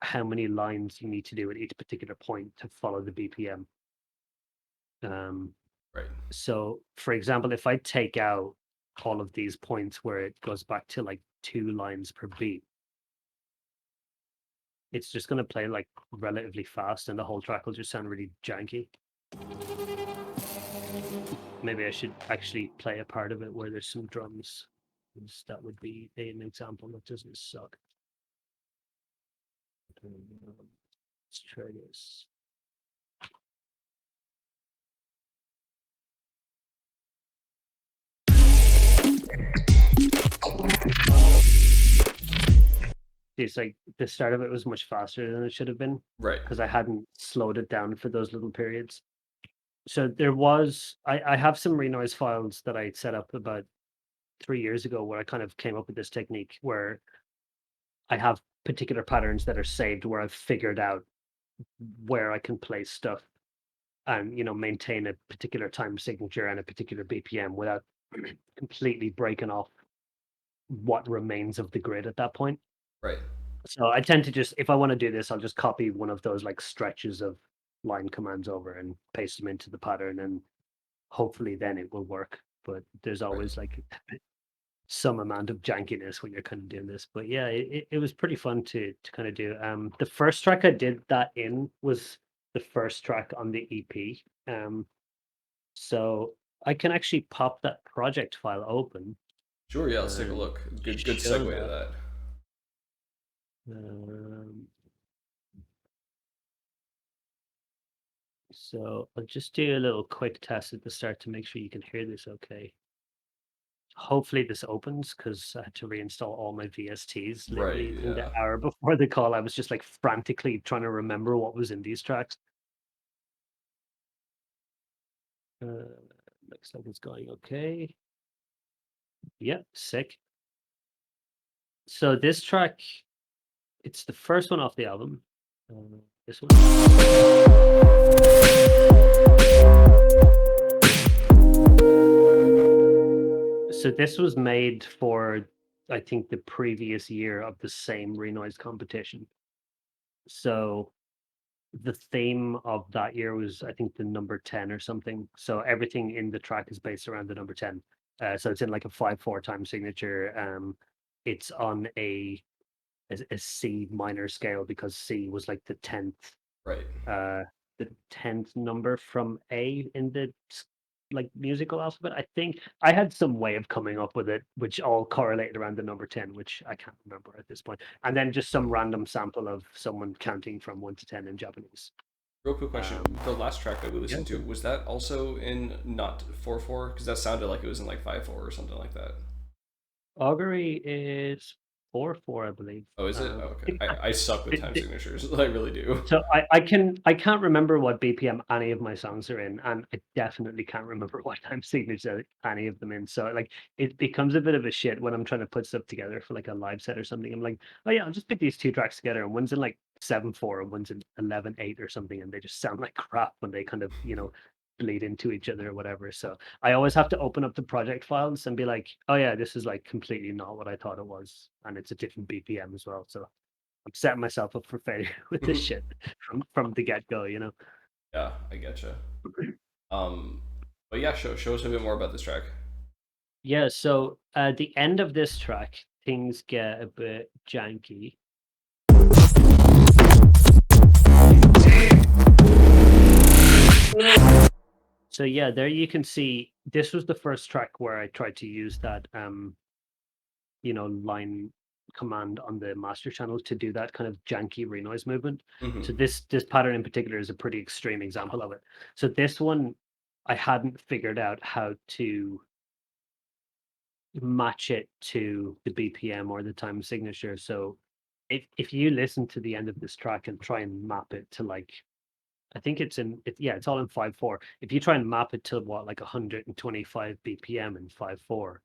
how many lines you need to do at each particular point to follow the BPM. Um, Right. so, for example, if I take out all of these points where it goes back to like 2 lines per beat, it's just going to play like relatively fast, and the whole track will just sound really janky. Maybe I should actually play a part of it where there's some drums. That would be an example that doesn't suck. Let's try this. It's like the start of it was much faster than it should have been Right. because I hadn't slowed it down for those little periods. So there was I have some Renoise files that I set up about 3 years ago where I kind of came up with this technique where I have particular patterns that are saved where I've figured out where I can place stuff and maintain a particular time signature and a particular BPM without completely breaking off what remains of the grid at that point. Right. So I tend to just, if I want to do this, I'll just copy one of those like stretches of line commands over and paste them into the pattern, and hopefully then it will work. But there's Right. always like some amount of jankiness when you're kind of doing this. But yeah, it was pretty fun to kind of do. The first track I did that in was the first track on the EP. So I can actually pop that project file open Sure. Yeah. Let's take a and look. Good show segue to that. that. Um, so I'll just do a little quick test at the start to make sure you can hear this okay. Hopefully this opens because I had to reinstall all my VSTs Right. literally in the Yeah. hour before the call. I was just like frantically trying to remember what was in these tracks. Uh, Looks like it's going okay. Yep, sick. So this track, it's the first one off the album. This one. So this was made for, I think, the previous year of the same Renoise competition. So the theme of that year was, I think, the number 10 or something. So everything in the track is based around the number 10. So it's in like a 5/4 time signature. It's on a C minor scale because C was like Right. the 10th number from A in the like musical alphabet. I think I had some way of coming up with it, which all correlated around the number 10, which I can't remember at this point. And then just some random sample of someone counting from 1 to 10 in Japanese. Real quick question: Um, the last track that we yeah, listened to, was that also in not 4/4? Because that sounded like it was in like 5/4 or something like that. Augury is 4/4, I believe. Oh, is it? Oh, I okay. think I suck with time the, signatures. I really do. So I can't remember what BPM any of my songs are in, and I definitely can't remember what time signature any of them in. So like it becomes a bit of a shit when I'm trying to put stuff together for like a live set or something. I'm like, oh yeah, I'll just pick these 2 tracks together, and one's in like 7/4, and one's in 11/8 or something, and they just sound like crap when they kind of bleed into each other or whatever. So I always have to open up the project files and be like, oh yeah, this is like completely not what I thought it was, and it's a different BPM as well. So I'm setting myself up for failure with this shit from the get go. Yeah, I getcha. Um, but yeah, show us a bit more about this track. Yeah, so at the end of this track, things get a bit janky. So yeah, there you can see this was the first track where I tried to use that line command on the master channel to do that kind of janky renoise movement. So Hmm. this pattern in particular is a pretty extreme example of it. So this one I hadn't figured out how to match it to the BPM or the time signature. So if you listen to the end of this track and try and map it to like I think it's all in 5/4. If you try and map it to what like 125 BPM in 5/4,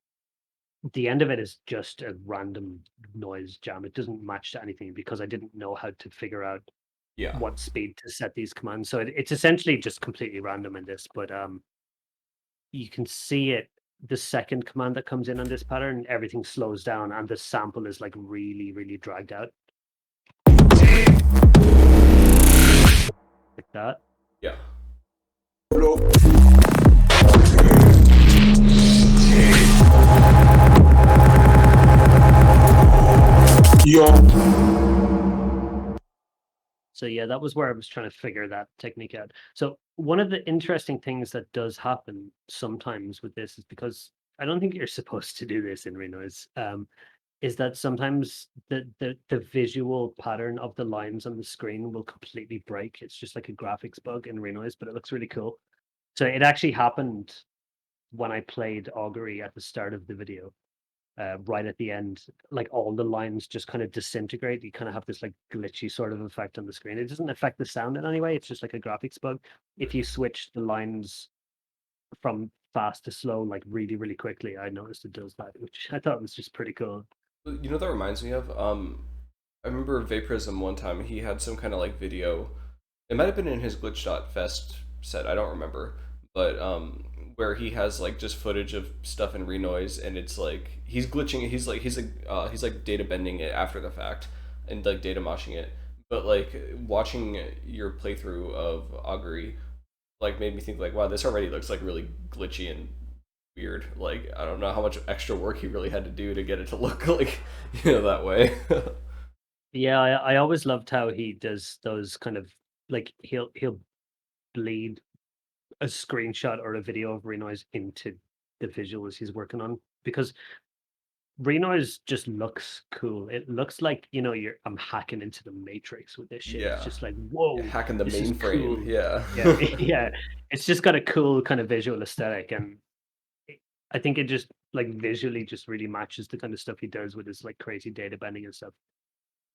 the end of it is just a random noise jam. It doesn't match to anything because I didn't know how to figure out Yeah. what speed to set these commands. So it's essentially just completely random in this, but you can see it the second command that comes in on this pattern, everything slows down and the sample is like really, really dragged out. like that. Yeah. Yo. So yeah, that was where I was trying to figure that technique out. So one of the interesting things that does happen sometimes with this is because I don't think you're supposed to do this in Renoise. Is that sometimes the visual pattern of the lines on the screen will completely break. It's just like a graphics bug in Renoise, but it looks really cool. So it actually happened when I played Augury at the start of the video. Right at the end, like all the lines just kind of disintegrate. You kind of have this like glitchy sort of effect on the screen. It doesn't affect the sound in any way. It's just like a graphics bug. If you switch the lines from fast to slow, like really, really quickly, I noticed it does that, which I thought was just pretty cool. You know what that reminds me of? I remember Vaporism one time. He had some kind of like video. It might have been in his Glitch.fest set. I don't remember, but where he has like just footage of stuff in Renoise, and it's like he's glitching. He's like data bending it after the fact, and like data moshing it. But like watching your playthrough of Augury, like made me think like, wow, this already looks like really glitchy and weird. Like I don't know how much extra work he really had to do to get it to look like that way. Yeah, I always loved how he does those kind of like he'll bleed a screenshot or a video of Renoise into the visuals he's working on because Renoise just looks cool. It looks like, I'm hacking into the matrix with this shit. It's Yeah. just like, whoa, Hacking the this is mainframe. cool. Yeah. Yeah, yeah. It's just got a cool kind of visual aesthetic, and it- I think it just like visually just really matches the kind of stuff he does with his like crazy data bending and stuff.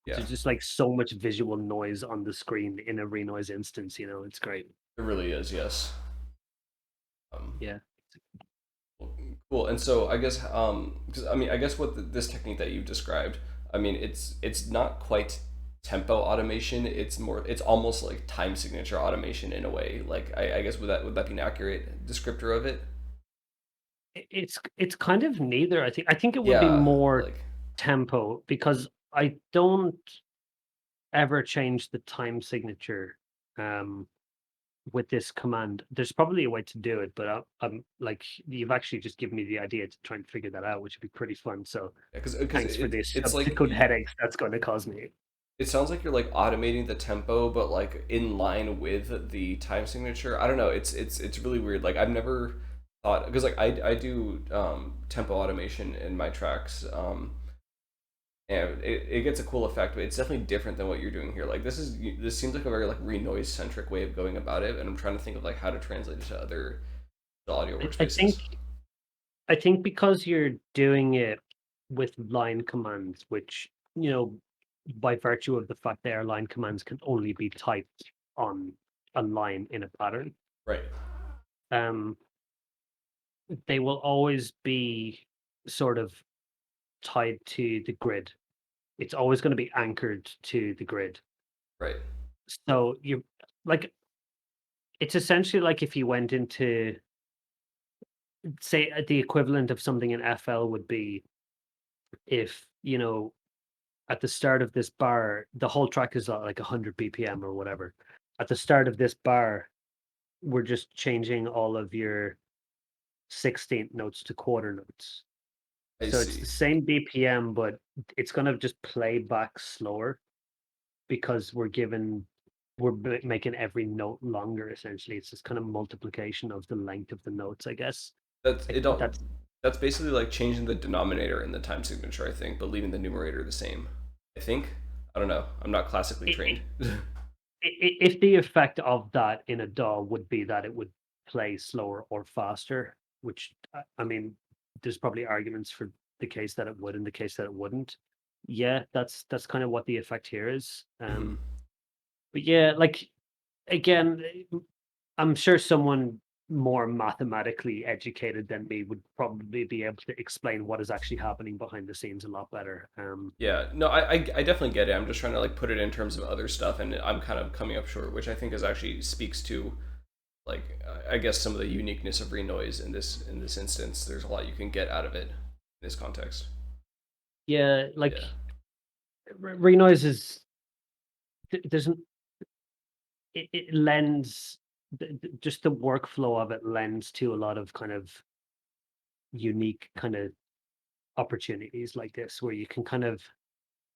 Yeah. There's just like so much visual noise on the screen in a Renoise instance. It's great. It really is. Yes. Um, Yeah. cool. And so I guess, because I mean, I guess this technique that you've described, I mean, it's not quite tempo automation. It's almost like time signature automation in a way. Like I guess would that be an accurate descriptor of it? It's kind of neither. I think it would be Yeah. more Like tempo because I don't ever change the time signature um, with this command. There's probably a way to do it, but I'm like you've actually just given me the idea to try and figure that out, which would be pretty fun. So because thanks for this it's like subsequent headaches that's going to cause me. it sounds like you're like automating the tempo, but like in line with the time signature. I don't know. It's really weird. Like I've never thought because like I do tempo automation in my tracks, and it gets a cool effect, but it's definitely different than what you're doing here. Like this seems like a very like Renoise centric way of going about it, and I'm trying to think of like how to translate it to other audio I, I think workspaces. I think because you're doing it with line commands, which by virtue of the fact they are line commands can only be typed on a line in a pattern. Right. Um, they will always be sort of tied to the grid. It's always going to be anchored to the grid. Right. So you like it's essentially like if you went into say the equivalent of something in FL would be if at the start of this bar, the whole track is at like 100 BPM or whatever. At the start of this bar, we're just changing all of your 16th notes to quarter notes. I So it's see. the same BPM, but it's going to just play back slower because we're making every note longer essentially. It's this kind of multiplication of the length of the notes, I guess. That's I, it. Don't. that's That's basically like changing the denominator in the time signature, I think, but leaving the numerator the same. I think. I don't know. I'm not classically trained. it, if the effect of that in a DAW would be that it would play slower or faster, which I mean, there's probably arguments for the case that it would and the case that it wouldn't. Yeah, that's kind of what the effect here is. Mhm. But yeah, like again, I'm sure someone more mathematically educated than me would probably be able to explain what is actually happening behind the scenes a lot better. Yeah, no, I definitely get it. I'm just trying to like put it in terms of other stuff, and I'm kind of coming up short, which I think is actually speaks to like I guess some of the uniqueness of Renoise in this instance. There's a lot you can get out of it in this context. Yeah, like Yeah, Renoise is there's an it lends just the workflow of it lends to a lot of kind of unique kind of opportunities like this where you can kind of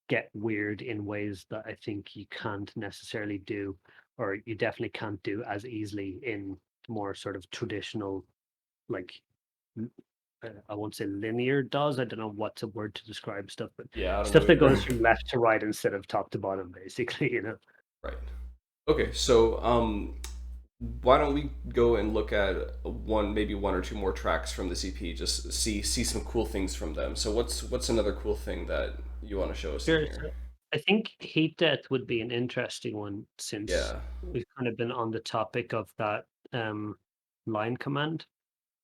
get weird in ways that I think you can't necessarily do, or you definitely can't do as easily in more sort of traditional, like l- I won't say linear does. I don't know what's a word to describe stuff, but Yeah, I don't stuff know that goes either. from left to right instead of top to bottom, basically. Right. Okay, so why don't we go and look at maybe one or two more tracks from this EP, just see some cool things from them. So what's another cool thing that you want to show us in Sure. here? So I think Heat Death would be an interesting one since Yeah. we've kind of been on the topic of that um, line command.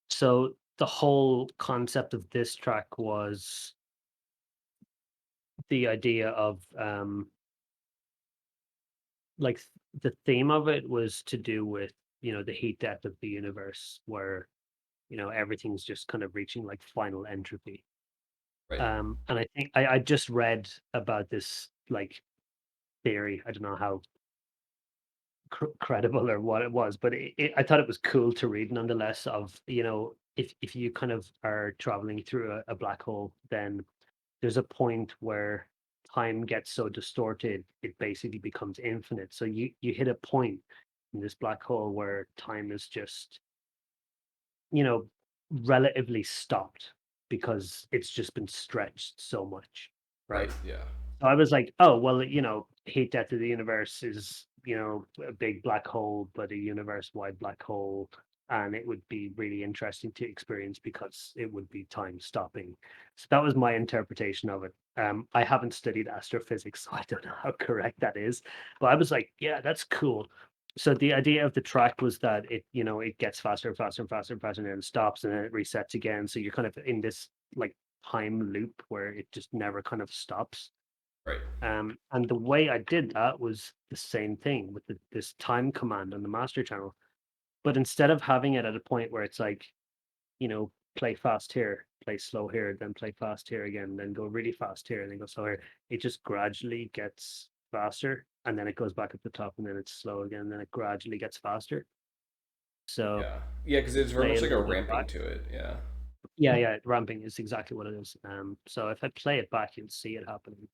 So the whole concept of this track was the idea of like the theme of it was to do with the heat death of the universe where everything's just kind of reaching like final entropy. Right. And I think I just read about this like theory. I don't know how credible or what it was, but I thought it was cool to read nonetheless. Of if you kind of are traveling through a black hole, then there's a point where time gets so distorted it basically becomes infinite. So you hit a point in this black hole where time is just you know relatively stopped because it's just been stretched so much, Right. right? Yeah. So I was like, oh well, heat death of the universe is a big black hole, but a universe wide black hole, and it would be really interesting to experience because it would be time stopping. So that was my interpretation of it. I haven't studied astrophysics, so I don't know how correct that is, but I was like, yeah, that's cool. So the idea of the track was that it gets faster and faster and faster and faster, and then it stops and then it resets again. So you're kind of in this like time loop where it just never kind of stops. Right. And the way I did that was the same thing with this time command on the master channel. But instead of having it at a point where it's like, play fast here, play slow here, then play fast here again, then go really fast here, and then go slow here, it just gradually gets faster. And then it goes back at the top, and then it's slow again, and then it gradually gets faster. So Yeah. Yeah, because if it's you very play a much like a little bit back, ramping to it. Yeah. yeah, yeah, ramping is exactly what it is. So if I play it back, you'll see it happening.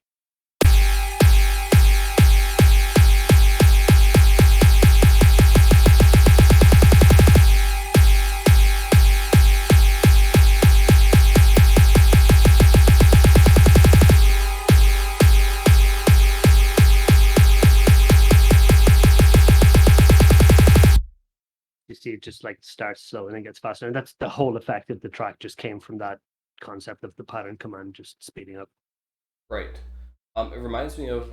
You see it just like starts slow and then gets faster. And that's the whole effect of the track just came from that concept of the pattern command just speeding up. Right. It reminds me of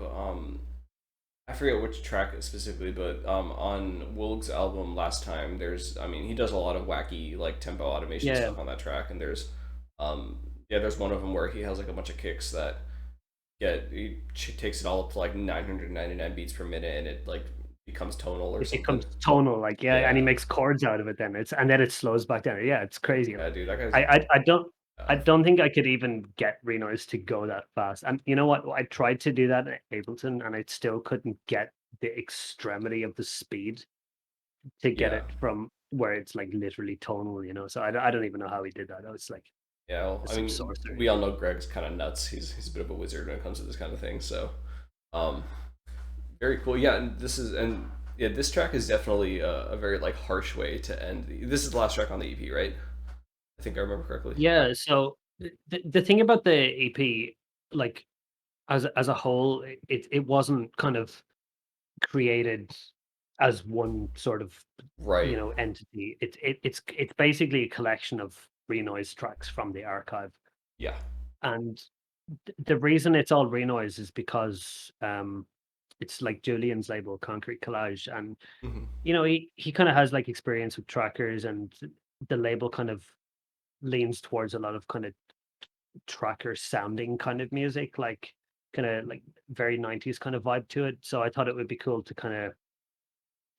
I forget which track specifically, but on Woolg's album last time, I mean, he does a lot of wacky like tempo automation Yeah. stuff on that track, and um, there's one of them where he has like a bunch of kicks that he takes it all up to like 999 beats per minute, and it like becomes tonal or It something. becomes tonal, like yeah, and he Yeah, makes chords out of it then. And then it slows back down. Yeah, it's crazy. yeah, dude, that guy's I don't think I could even get Renoise to go that fast. And you know what? I tried to do that at Ableton and I still couldn't get the extremity of the speed to get yeah. it from where it's like literally tonal. So I don't even know how he did that. I was like Yeah, well, I some mean, sorcery. we all know Greg's kind of nuts. He's a bit of a wizard when it comes to this kind of thing. So, um, very cool. Yeah, and yeah, this track is definitely a very like harsh way to end. This is the last track on the EP, right? I think I remember correctly. Yeah, so the thing about the EP, like as a whole, it wasn't kind of created as one sort of Right. entity. It's basically a collection of Renoise tracks from the archive, Yeah. and the reason it's all Renoise is because it's like Julian's label, Concrete Collage, and Hmm. he kind of has like experience with trackers, and the label kind of leans towards a lot of kind of tracker sounding kind of music, like kind of like very 90s kind of vibe to it. So I thought it would be cool to kind of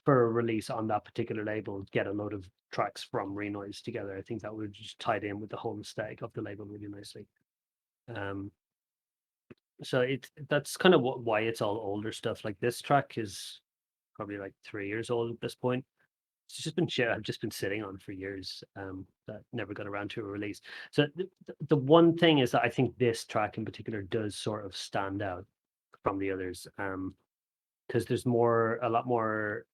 for a release on that particular label, get a load of tracks from Renoise together. I think that would just tie in with the whole aesthetic of the label really nicely. Um, So that's kind of why it's all older stuff. Like this track is probably like 3 years old at this point. It's just been shit I've just been sitting on for years. That never got around to a release. So the one thing is that I think this track in particular does sort of stand out from the others. Because there's a lot more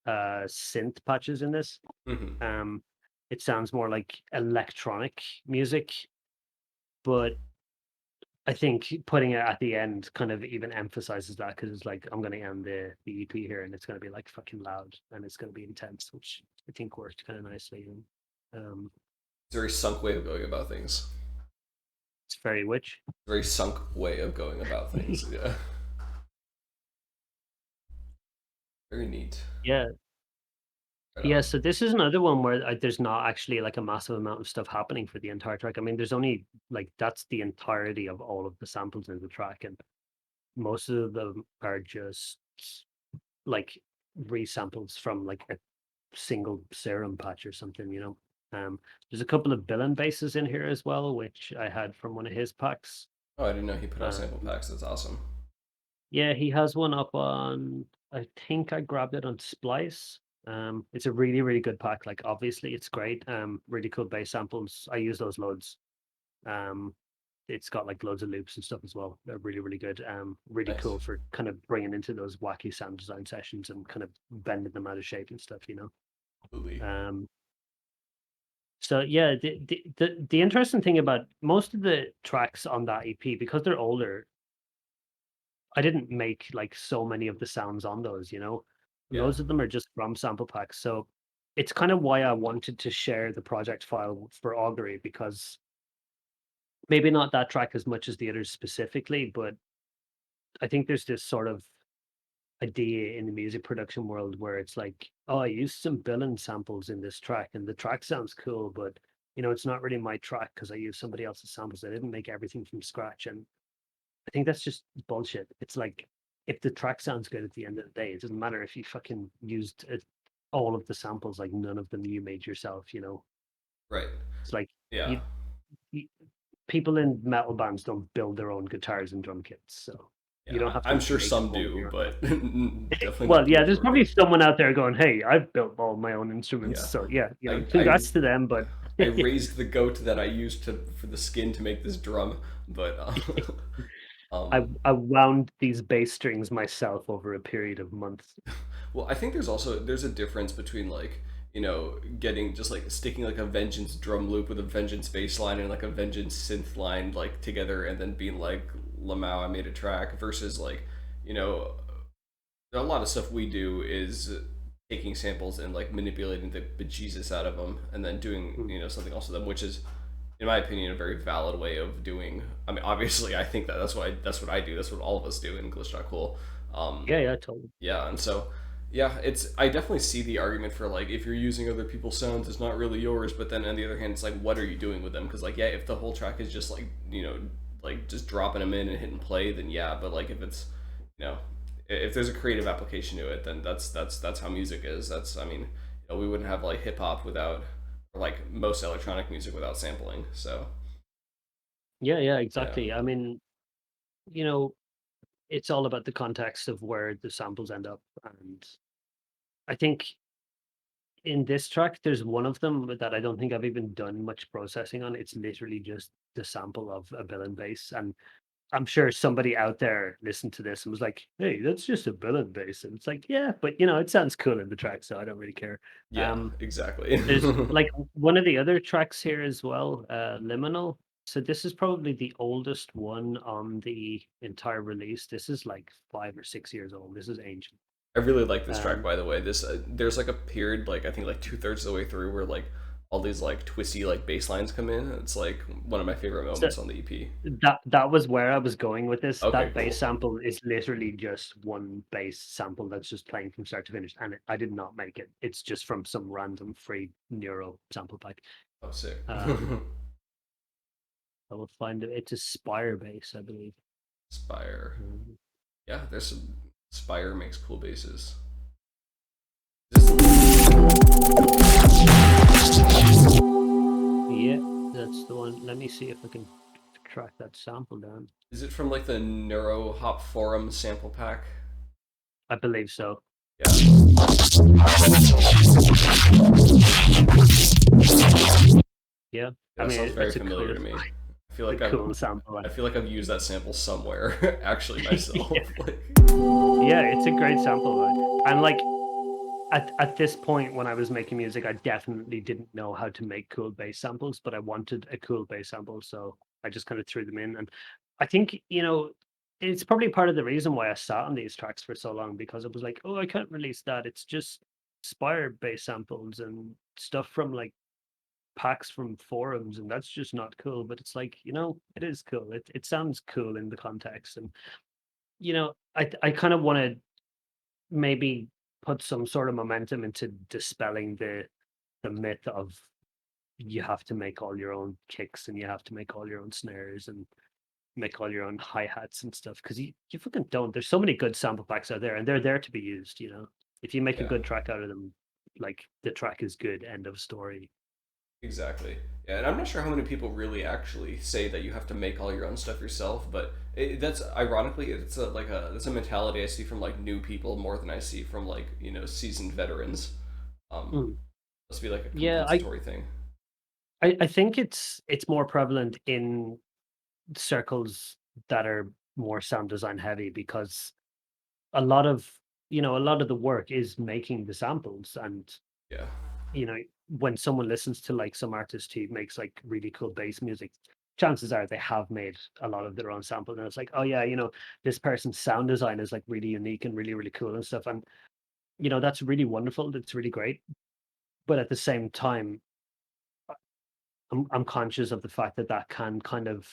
synth patches in this. Hmm. Um, it sounds more like electronic music, but I think putting it at the end kind of even emphasizes that because it's like I'm going to end the EP here and it's going to be like fucking loud and it's going to be intense, which I think worked kind of nicely. And It's a very sunk way of going about things. it's very witch. Very sunk way of going about things. Yeah. Very neat. Yeah. Right Yeah, on. so this is another one where there's not actually like a massive amount of stuff happening for the entire track. I mean, there's only like that's the entirety of all of the samples in the track, and most of them are just like resamples from like a single serum patch or something, you know. There's a couple of Billen basses in here as well, which I had from one of his packs. Oh, I didn't know he put out Uh, sample packs. That's awesome. yeah, he has one up on. I think I grabbed it on Splice. It's a really, really good pack. Like, obviously, it's great. Really cool bass samples. I use those loads. Um, it's got like loads of loops and stuff as well. They're really, really good. Really Nice. cool for kind of bringing into those wacky sound design sessions and kind of bending them out of shape and stuff, you know. Absolutely. So yeah, the interesting thing about most of the tracks on that EP, because they're older, I didn't make like so many of the sounds on those, you know. Yeah. Loads of them are just from sample packs. So it's kind of why I wanted to share the project file for Augury because maybe not that track as much as the others specifically, but I think there's this sort of idea in the music production world where it's like, oh, I used some Billen samples in this track and the track sounds cool, but you know, it's not really my track because I used somebody else's samples. I didn't make everything from scratch. And I think that's just bullshit. It's like if the track sounds good at the end of the day, it doesn't matter if you fucking used all of the samples, like none of them you made yourself, you know. Right. It's like Yeah. you, you people in metal bands don't build their own guitars and drum kits, so you don't Yeah. have to I'm sure make some all of do, your but definitely not well, the yeah, there's probably majority. someone out there going, "Hey, I've built all my own instruments." Yeah. So yeah, you know, I congrats to them. But I raised the goat that I used to for the skin to make this drum, but I wound these bass strings myself over a period of months. well, I think there's a difference between like getting just like sticking like a vengeance drum loop with a vengeance bass line and like a vengeance synth line like together and then being like Lamau I made a track versus like you know a lot of stuff we do is taking samples and like manipulating the bejesus out of them and then doing Mm. something else with them, which is in my opinion a very valid way of doing. I mean, obviously I think that's what I do, that's what all of us do in Glitch.cool. Yeah, yeah, totally. Yeah, and so yeah, I definitely see the argument for like if you're using other people's sounds, it's not really yours. But then on the other hand, it's like what are you doing with them? Because like yeah, if the whole track is just like like just dropping them in and hitting play, then yeah. But like if it's you know if there's a creative application to it, then that's how music is. That's I mean we wouldn't have like hip hop without or like most electronic music without sampling. So Yeah, yeah, yeah, exactly. I mean, you know, it's all about the context of where the samples end up, and I think in this track, there's one of them that I don't think I've even done much processing on. It's literally just the sample of a villain bass, and I'm sure somebody out there listened to this and was like, "Hey, that's just a villain bass," and it's like, "Yeah, but you know, it sounds cool in the track, so I don't really care." yeah, Um, exactly. there's like one of the other tracks here as well, Liminal. So this is probably the oldest one on the entire release. This is like 5 or 6 years old. This is ancient. I really like this track, Um, by the way. This there's like a period, like I think like 2/3 of the way through, where like all these like twisty like bass lines come in. It's like one of my favorite so moments on the EP. that was where I was going with this. Okay, That bass cool. sample is literally just one bass sample that's just playing from start to finish, and I did not make it. It's just from some random free Neuro sample pack. Oh, sick. Um, I will find it. It's a Spire bass, I believe. Spire. Um, Yeah, there's some Spire makes cool basses. This yeah, that's the one. Let me see if I can track that sample down. Is it from like the Neuro Hop Forum sample pack? I believe so. Yeah. Yeah. That sounds very it's a familiar cool, to me. I feel a like cool sample. I feel like I've used that sample somewhere actually myself. Yeah. Like, Yeah, it's a great sample. And like at this point when I was making music, I definitely didn't know how to make cool bass samples, but I wanted a cool bass sample, so I just kind of threw them in. And I think, it's probably part of the reason why I sat on these tracks for so long, because it was like, oh, I can't release that. It's just inspired bass samples and stuff from like packs from forums, and that's just not cool. But it's like, it is cool. It sounds cool in the context. And I kind of want to maybe put some sort of momentum into dispelling the myth of you have to make all your own kicks and you have to make all your own snares and make all your own hi-hats and stuff, because you fucking don't. There's so many good sample packs out there and they're there to be used. If you make a yeah. good track out of them, like the track is good, end of story. Exactly. Yeah, and I'm not sure how many people really actually say that you have to make all your own stuff yourself, but that's ironically it's that's a mentality I see from like new people more than I see from like seasoned veterans. Um, Mm. must be like a Yeah, compensatory thing. I think it's more prevalent in circles that are more sound design heavy, because a lot of a lot of the work is making the samples. And Yeah, you know when someone listens to like some artist who makes like really cool bass music, chances are they have made a lot of their own samples, and it's like, oh yeah, this person's sound design is like really unique and really really cool and stuff. And that's really wonderful, that's really great. But at the same time, I'm conscious of the fact that that can kind of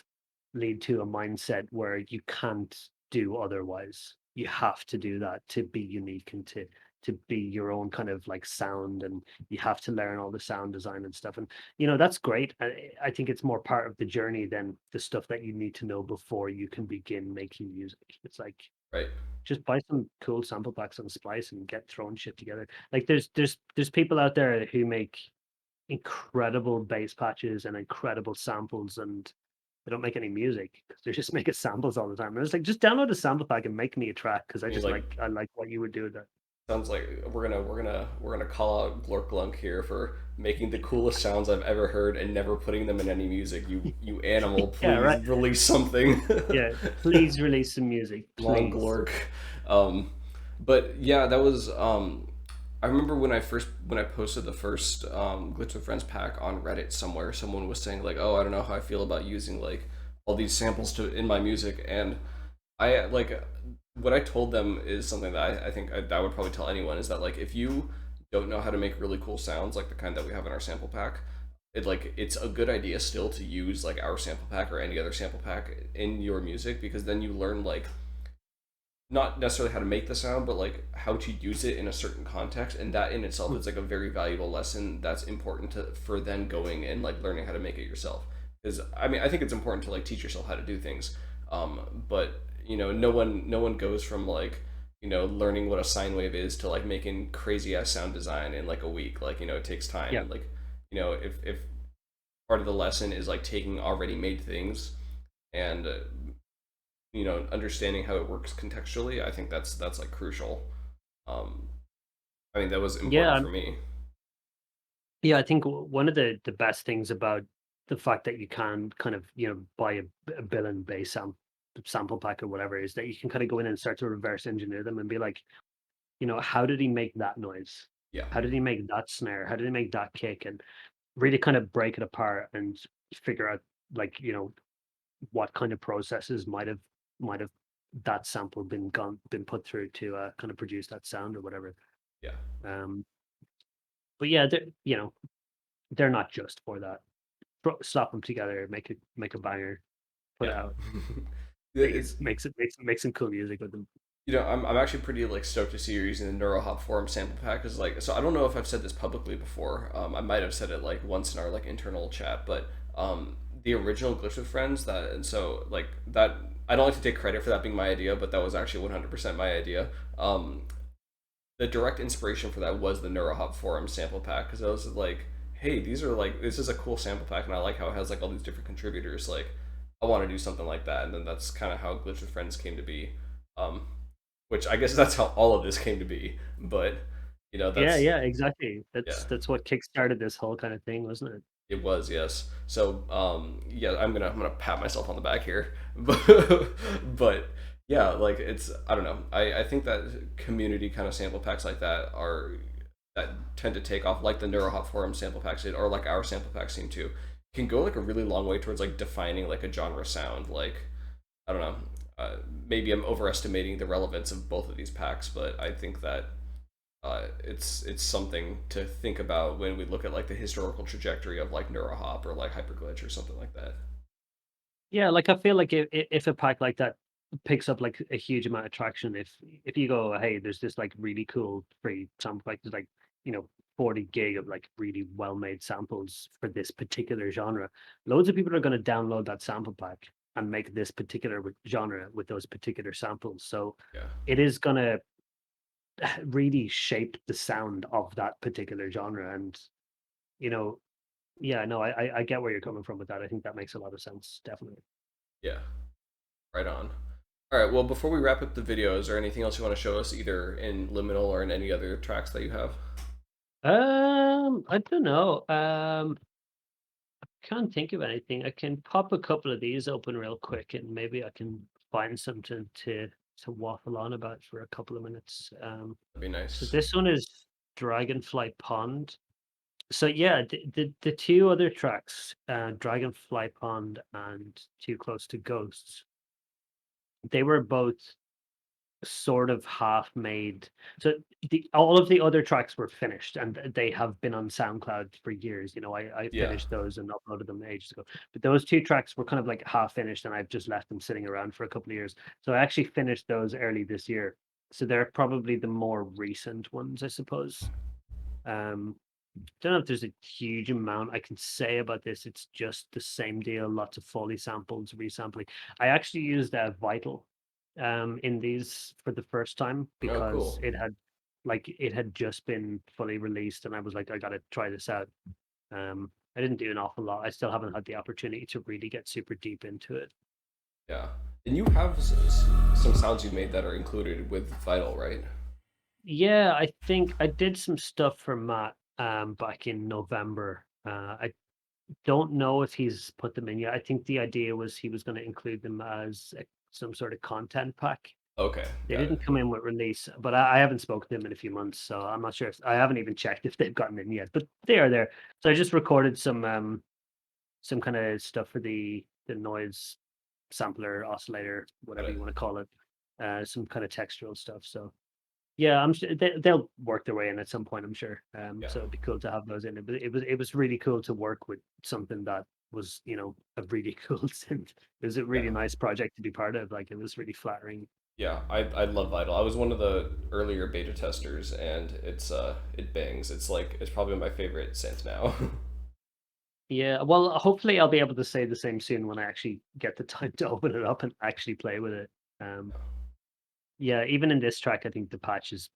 lead to a mindset where you can't do otherwise. You have to do that to be unique and to be your own kind of like sound, and you have to learn all the sound design and stuff. And that's great. I think it's more part of the journey than the stuff that you need to know before you can begin making music. It's like, right. just buy some cool sample packs on Splice and get throwing shit together. Like there's people out there who make incredible bass patches and incredible samples, and they don't make any music because they're just making samples all the time. And it's like, just download a sample pack and make me a track, because I mean, like I like what you would do with that. sounds like we're gonna call out Glorklunk here for making the coolest sounds I've ever heard and never putting them in any music. You animal, Yeah, please right. release something. Yeah, please release some music, Long please. Glork. Um, but yeah, that was. I remember when I posted the first Glitch with Friends pack on Reddit somewhere. Someone was saying like, "Oh, I don't know how I feel about using like all these samples to in my music," and I like what I told them is something that I think I would probably tell anyone is that like if you don't know how to make really cool sounds like the kind that we have in our sample pack, it's a good idea still to use like our sample pack or any other sample pack in your music, because then you learn like not necessarily how to make the sound, but like how to use it in a certain context, and that in itself is like a very valuable lesson that's important for then going and like learning how to make it yourself. Because I mean, I think it's important to like teach yourself how to do things, but no one goes from like learning what a sine wave is to like making crazy ass sound design in like a week. Like it takes time, Yeah. and like if part of the lesson is like taking already made things and understanding how it works contextually, I think that's like crucial. um I mean, that was Yeah. important for me. Yeah, I think one of the best things about the fact that you can kind of buy a bill and base sample pack or whatever, is that you can kind of go in and start to reverse engineer them and be like, how did he make that noise? Yeah, How did he make that snare? How did he make that kick? And really kind of break it apart and figure out, like, what kind of processes might have that sample been put through to kind of produce that sound or whatever. yeah. Um, but yeah, they're not just for that. Slap them together, make a banger, put it Yeah. out, It's make some cool music with them. I'm actually pretty like stoked to see you're using the NeuroHop Forum sample pack, because like, so I don't know if I've said this publicly before. I might have said it like once in our like internal chat, but the original Glitch with Friends, that, and so like that, I don't like to take credit for that being my idea, but that was actually 100% my idea. The direct inspiration for that was the NeuroHop Forum sample pack, because I was like, hey, these are like, this is a cool sample pack, and I like how it has like all these different contributors. Like, I want to do something like that, and then that's kind of how Glitch with Friends came to be. Um, which I guess that's how all of this came to be. But Yeah, that's yeah, exactly. yeah, That's what kickstarted this whole kind of thing, wasn't it? it was, yes. So yeah, I'm gonna pat myself on the back here, but yeah, like it's I don't know. I think that community kind of sample packs like that are that tend to take off, like the Neurohop forum sample packs did, or like our sample packs seem to, can go like a really long way towards like defining like a genre sound. Like I don't know. Maybe I'm overestimating the relevance of both of these packs, but I think that it's something to think about when we look at like the historical trajectory of like Neurohop or like Hyperglitch or something like that. Yeah, like I feel like if a pack like that picks up like a huge amount of traction, if you go, hey, there's this like really cool free sample pack, there's like 40 gig of like really well made samples for this particular genre. Loads of people are going to download that sample pack and make this particular genre with those particular samples. So Yeah, it is going to really shape the sound of that particular genre. And you know, yeah, no, I get where you're coming from with that. I think that makes a lot of sense, definitely. yeah, right on. All right, well, before we wrap up the video, is there anything else you want to show us, either in Liminal or in any other tracks that you have? I don't know. Can't think of anything. I can pop a couple of these open real quick, and maybe I can find something to waffle on about for a couple of minutes. That'd be So nice. this one is Dragonfly Pond. So yeah, the two other tracks, Dragonfly Pond and Too Close to Ghosts, they were both sort of half made. So the all of the other tracks were finished and they have been on SoundCloud for years. I Yeah, finished those and uploaded them ages ago. But those two tracks were kind of like half finished and I've just left them sitting around for a couple of years. So I actually finished those early this year. So they're probably the more recent ones, I suppose. Um don't know if there's a huge amount I can say about this. It's just the same deal, lots of Foley samples, resampling. I actually used Vital in these for the first time oh because cool. it had just been fully released and I was like, I gotta try this out. I didn't do an awful lot. I still haven't had the opportunity to really get super deep into it. Yeah, and you have some sounds you made that are included with Vital, right? Yeah, I think I did some stuff for Matt back in November. I don't know if he's put them in yet. I think the idea was he was going to include them as some sort of content pack. Okay, They got it. didn't come in with release, but I haven't spoken to them in a few months, so I'm not sure if I haven't even checked if they've gotten in yet. But they are there. So I just recorded some kind of stuff for the noise sampler, oscillator, Got whatever it. you want to call it, some kind of textural stuff. So yeah, I'm sure they'll work their way in at some point, I'm sure. Yeah, So it'd be cool to have those in it. But it was really cool to work with something that was, a really cool synth. It was a yeah. really nice project to be part of. Like it was really flattering. Yeah, I love Vital. I was one of the earlier beta testers, and it bangs. It's probably my favorite synth now. Yeah, well, hopefully I'll be able to say the same soon when I actually get the time to open it up and actually play with it. Um, yeah, even in this track, I think the patch is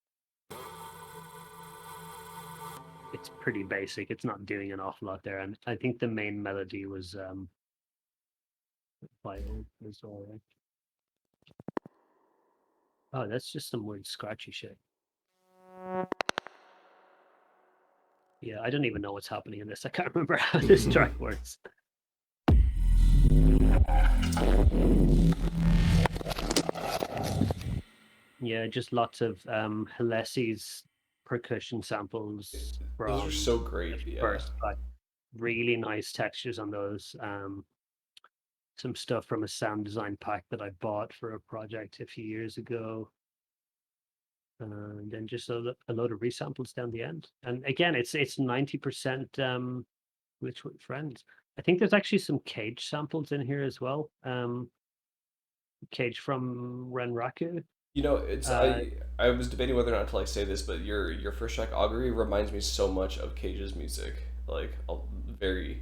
it's pretty basic. It's not doing an awful lot there, and I think the main melody was vital as well. Right? Oh, that's just some weird scratchy shit. Yeah, I don't even know what's happening in this. I can't remember how this track works. Yeah, just lots of Hillesi's percussion samples Those are from so the great. Yeah, first pack. Really nice textures on those. Some stuff from a sound design pack that I bought for a project a few years ago. And then just a load of resamples down the end. And again, it's 90% Glitch with Friends. I think there's actually some Cage samples in here as well. Cage from Renraku. it's Uh, I was debating whether or not to like say this, but your first track Augury reminds me so much of Cage's music. Like very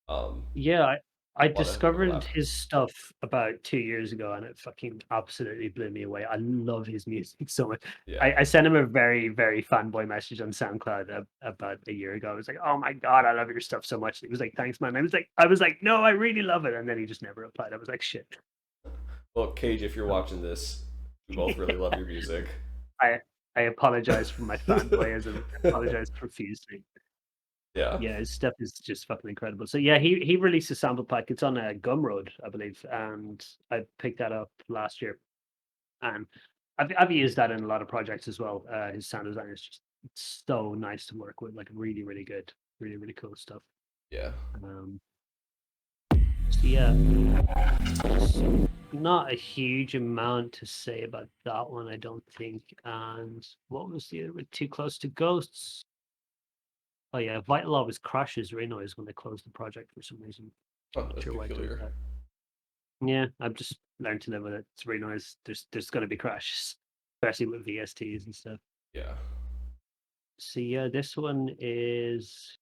um yeah, I a lot of heavy discovered collab. his stuff about 2 years ago, and it fucking absolutely blew me away. I love his music so much. Yeah. I sent him a very, very fanboy message on SoundCloud about a year ago. I was like, "Oh my god, I love your stuff so much." He was like, "Thanks, man." I was like, "No, I really love it," and then he just never replied. I was like, "Shit." Well, Cage, if you're watching this, we both really love your music. I I apologize for my fanboyism. I apologize profusely. Yeah. Yeah, his stuff is just fucking incredible. So yeah, he released a sample pack. It's on a Gumroad, I believe, and I picked that up last year, and I've used that in a lot of projects as well. His sound design is just so nice to work with, like really, really good, really, really cool stuff. Yeah. Um, so yeah, not a huge amount to say about that one, I don't think. And what was the other one? Too Close to Ghosts. Oh yeah, Vital always crashes Renoise when they close the project for some reason. Oh, Not that's sure why it does peculiar. that. Yeah, I've just learned to live with it. It's Renoise. There's gonna be crashes, especially with VSTs and stuff. Yeah. So yeah, this one is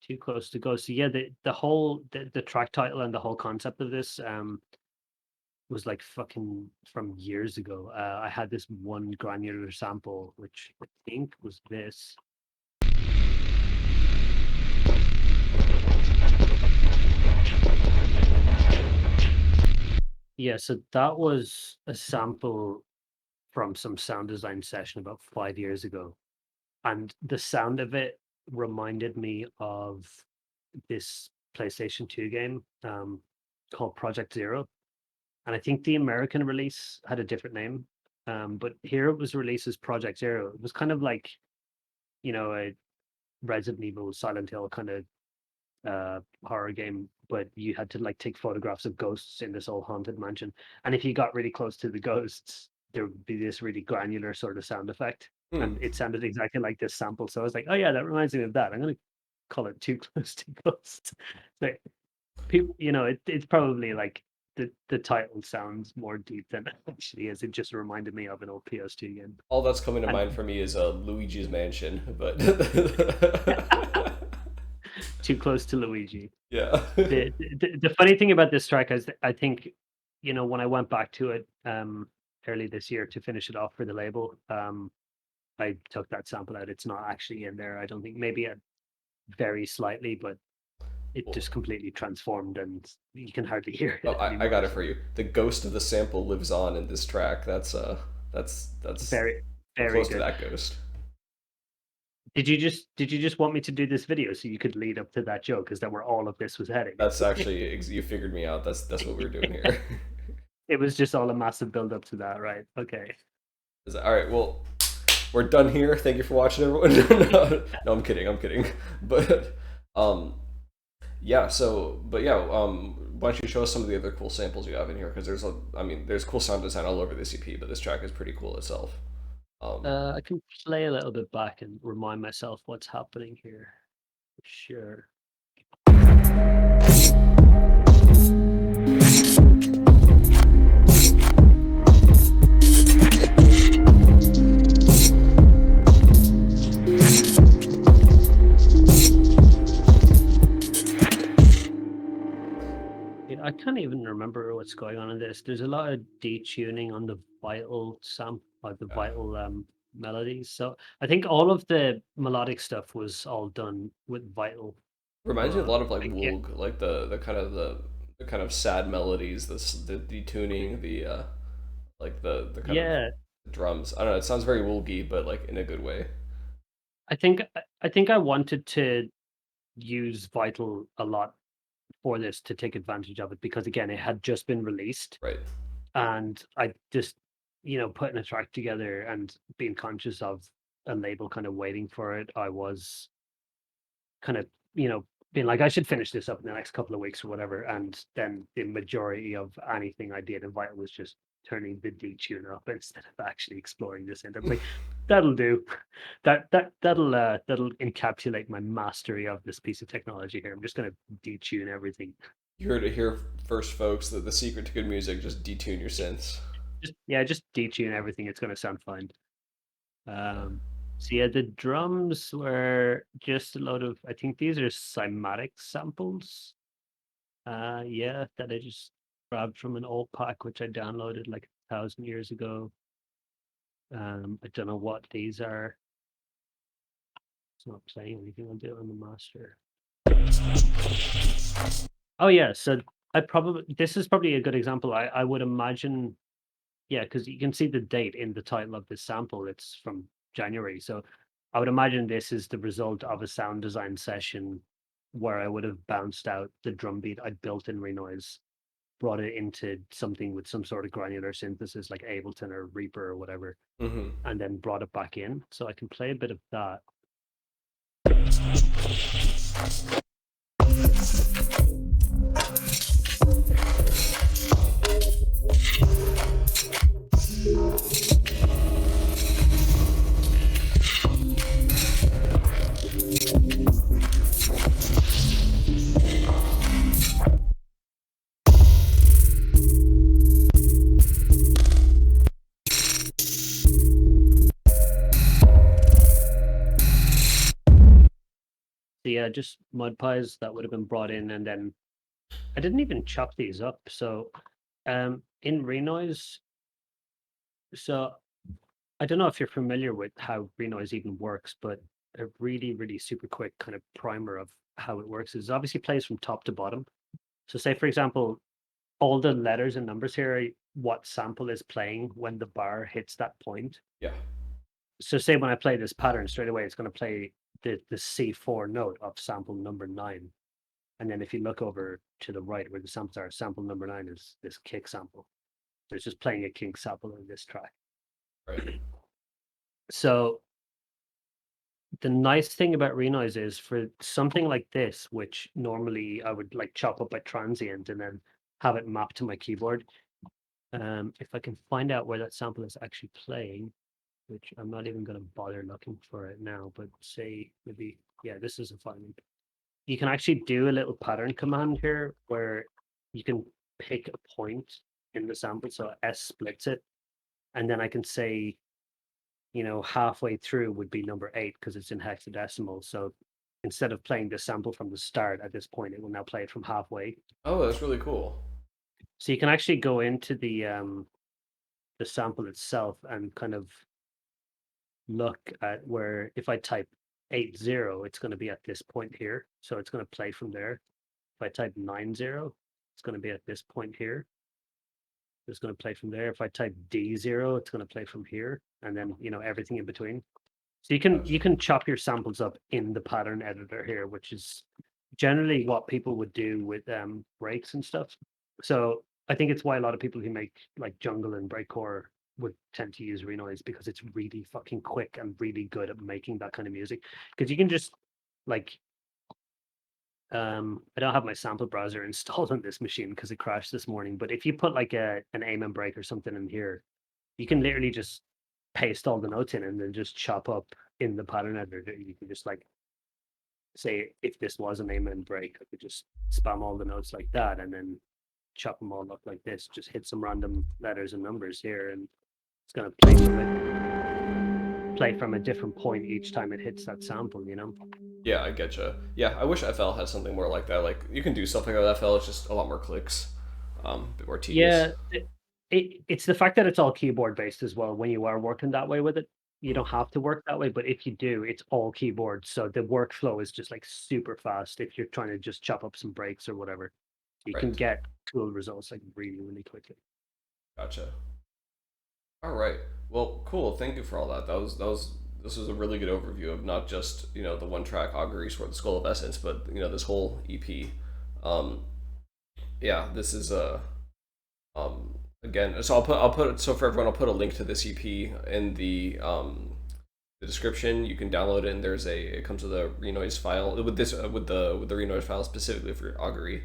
Too Close to Go. So yeah, the whole the track title and the whole concept of this was like fucking from years ago. I had this one granular sample, which I think was this. Yeah, so that was a sample from some sound design session about 5 years ago. And the sound of it reminded me of this PlayStation 2 game called Project Zero. And I think the American release had a different name. But here it was released as Project Zero. It was kind of like, a Resident Evil, Silent Hill kind of horror game, but you had to like take photographs of ghosts in this old haunted mansion. And if you got really close to the ghosts, there would be this really granular sort of sound effect. Hmm. And it sounded exactly like this sample. So I was like, oh yeah, that reminds me of that. I'm gonna call it Too Close to Ghosts. So people, it's probably like the title sounds more deep than it actually is. It just reminded me of an old PS2 game. All that's coming to And mind for me is Luigi's Mansion, but Too Close to Luigi. yeah. The funny thing about this track is that I think, when I went back to it early this year to finish it off for the label, I took that sample out. It's not actually in there. I don't think, maybe very slightly, but it Cool. just completely transformed and you can hardly hear Oh, it I got anymore. it for So you. The ghost of the sample lives on in this track. That's very, we're very close to good. that ghost. Did you just want me to do this video so you could lead up to that joke? Because then where all of this was heading. That's actually you figured me out. That's what we're doing here. It was just all a massive build up to that, right? Okay. All right, well, we're done here. Thank you for watching, everyone. No, I'm kidding. I'm kidding. But um, yeah. So, but yeah. Why don't you show us some of the other cool samples you have in here? Because there's cool sound design all over this EP, but this track is pretty cool itself. I can play a little bit back and remind myself what's happening here. For sure. Yeah, I can't even remember what's going on in this. There's a lot of detuning on the vital the Yeah. vital melodies. So I think all of the melodic stuff was all done with vital. Reminds me a But lot of like yeah, Woolg, like the kind of sad melodies, the detuning, like the kind of yeah. drums. I don't know. It sounds very Woolgy, but like in a good way. I think I wanted to use vital a lot for this to take advantage of it because again, it had just been released, Right. and I just putting a track together and being conscious of a label kind of waiting for it. I was kind of being like, I should finish this up in the next couple of weeks or whatever, and then the majority of anything I did in Vital was just turning the detuner up instead of actually exploring this end. I'm like, that'll do. That'll encapsulate my mastery of this piece of technology here. I'm just going to detune everything. You heard it here first, folks. That the secret to good music, just detune your synths. Just detune everything. It's going to sound fine. So yeah, the drums were just a load of, I think these are cymatic samples. Yeah, that I just grabbed from an old pack which I downloaded like 1,000 years ago. I don't know what these are. It's not playing anything. I'll do it on the master. Oh yeah, so this is probably a good example. I would imagine, yeah, because you can see the date in the title of this sample. It's from January, so I would imagine this is the result of a sound design session where I would have bounced out the drum beat I'd built in Renoise, brought it into something with some sort of granular synthesis like Ableton or Reaper or whatever, Mm-hmm. and then brought it back in. So I can play a bit of that. So yeah, just mud pies that would have been brought in, and then I didn't even chop these up. So in Renoise, so I don't know if you're familiar with how Renoise even works, but a really, really super quick kind of primer of how it works is it obviously plays from top to bottom. So say for example, all the letters and numbers here are what sample is playing when the bar hits that point. Yeah. So say when I play this pattern straight away, it's going to play the C4 note of sample number 9. And then if you look over to the right where the samples are, sample number 9 is this kick sample. So it's just playing a kick sample in this track. Right. So the nice thing about Renoise is for something like this, which normally I would like chop up by transient and then have it mapped to my keyboard. If I can find out where that sample is actually playing, which I'm not even going to bother looking for it now, but say maybe, yeah, this is a fine. You can actually do a little pattern command here where you can pick a point in the sample. So S splits it. And then I can say, halfway through would be number 8 because it's in hexadecimal. So instead of playing the sample from the start at this point, it will now play it from halfway. Oh, that's really cool. So you can actually go into the sample itself and kind of look at where if I type 80, it's going to be at this point here. So it's going to play from there. If I type 90, it's going to be at this point here. It's going to play from there. If I type D0, it's going to play from here, and then everything in between. So you Gotcha. can chop your samples up in the pattern editor here, which is generally what people would do with breaks and stuff. So I think it's why a lot of people who make like jungle and breakcore would tend to use Renoise because it's really fucking quick and really good at making that kind of music. Because you can just like I don't have my sample browser installed on this machine because it crashed this morning. But if you put like an amen break or something in here, you can literally just paste all the notes in and then just chop up in the pattern editor. You can just like say if this was an amen break, I could just spam all the notes like that and then chop them all up like this. Just hit some random letters and numbers here, and it's gonna play from a different point each time it hits that sample. Yeah, I getcha. Yeah, I wish FL had something more like that. Like you can do something with FL, it's just a lot more clicks, a bit more tedious. Yeah, it's the fact that it's all keyboard based as well. When you are working that way with it, you Mm. don't have to work that way, but if you do, it's all keyboard. So the workflow is just like super fast if you're trying to just chop up some breaks or whatever. You can Right. get cool results like really, really quickly. Gotcha. All right. Well, cool. Thank you for all that. This was a really good overview of not just the one track augury for the Skull of Essence, but this whole EP. Um, yeah, this is again. So I'll put so for everyone I'll put a link to this EP in the description. You can download it, and it comes with a Renoise file with this with the Renoise file specifically for augury,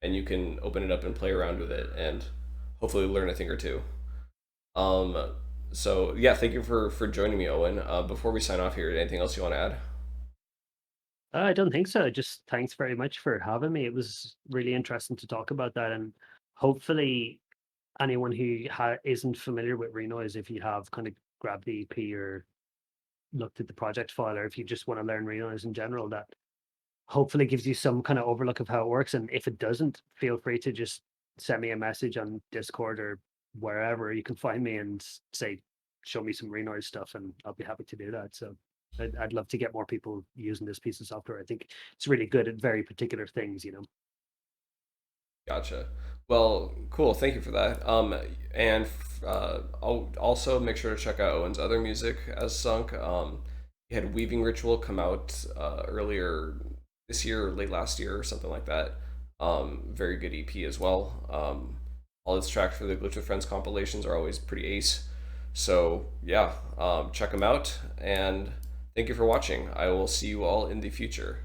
and you can open it up and play around with it and hopefully learn a thing or two. Um, so yeah, thank you for joining me, Owen. Before we sign off here, anything else you want to add? I don't think so. Just thanks very much for having me. It was really interesting to talk about that, and hopefully anyone who isn't familiar with Renoise, if you have kind of grabbed the EP or looked at the project file, or if you just want to learn Renoise in general, that hopefully gives you some kind of overlook of how it works. And if it doesn't, feel free to just send me a message on Discord or wherever you can find me and say, show me some Renoise stuff, and I'll be happy to do that. So I'd love to get more people using this piece of software. I think it's really good at very particular things, you know. Gotcha. Well, cool. Thank you for that. And I'll also make sure to check out Owen's other music as Sunk. He had Weaving Ritual come out earlier this year or late last year or something like that. Very good EP as well. All his tracks for the Glitch with Friends compilations are always pretty ace. So yeah, check them out. And thank you for watching. I will see you all in the future.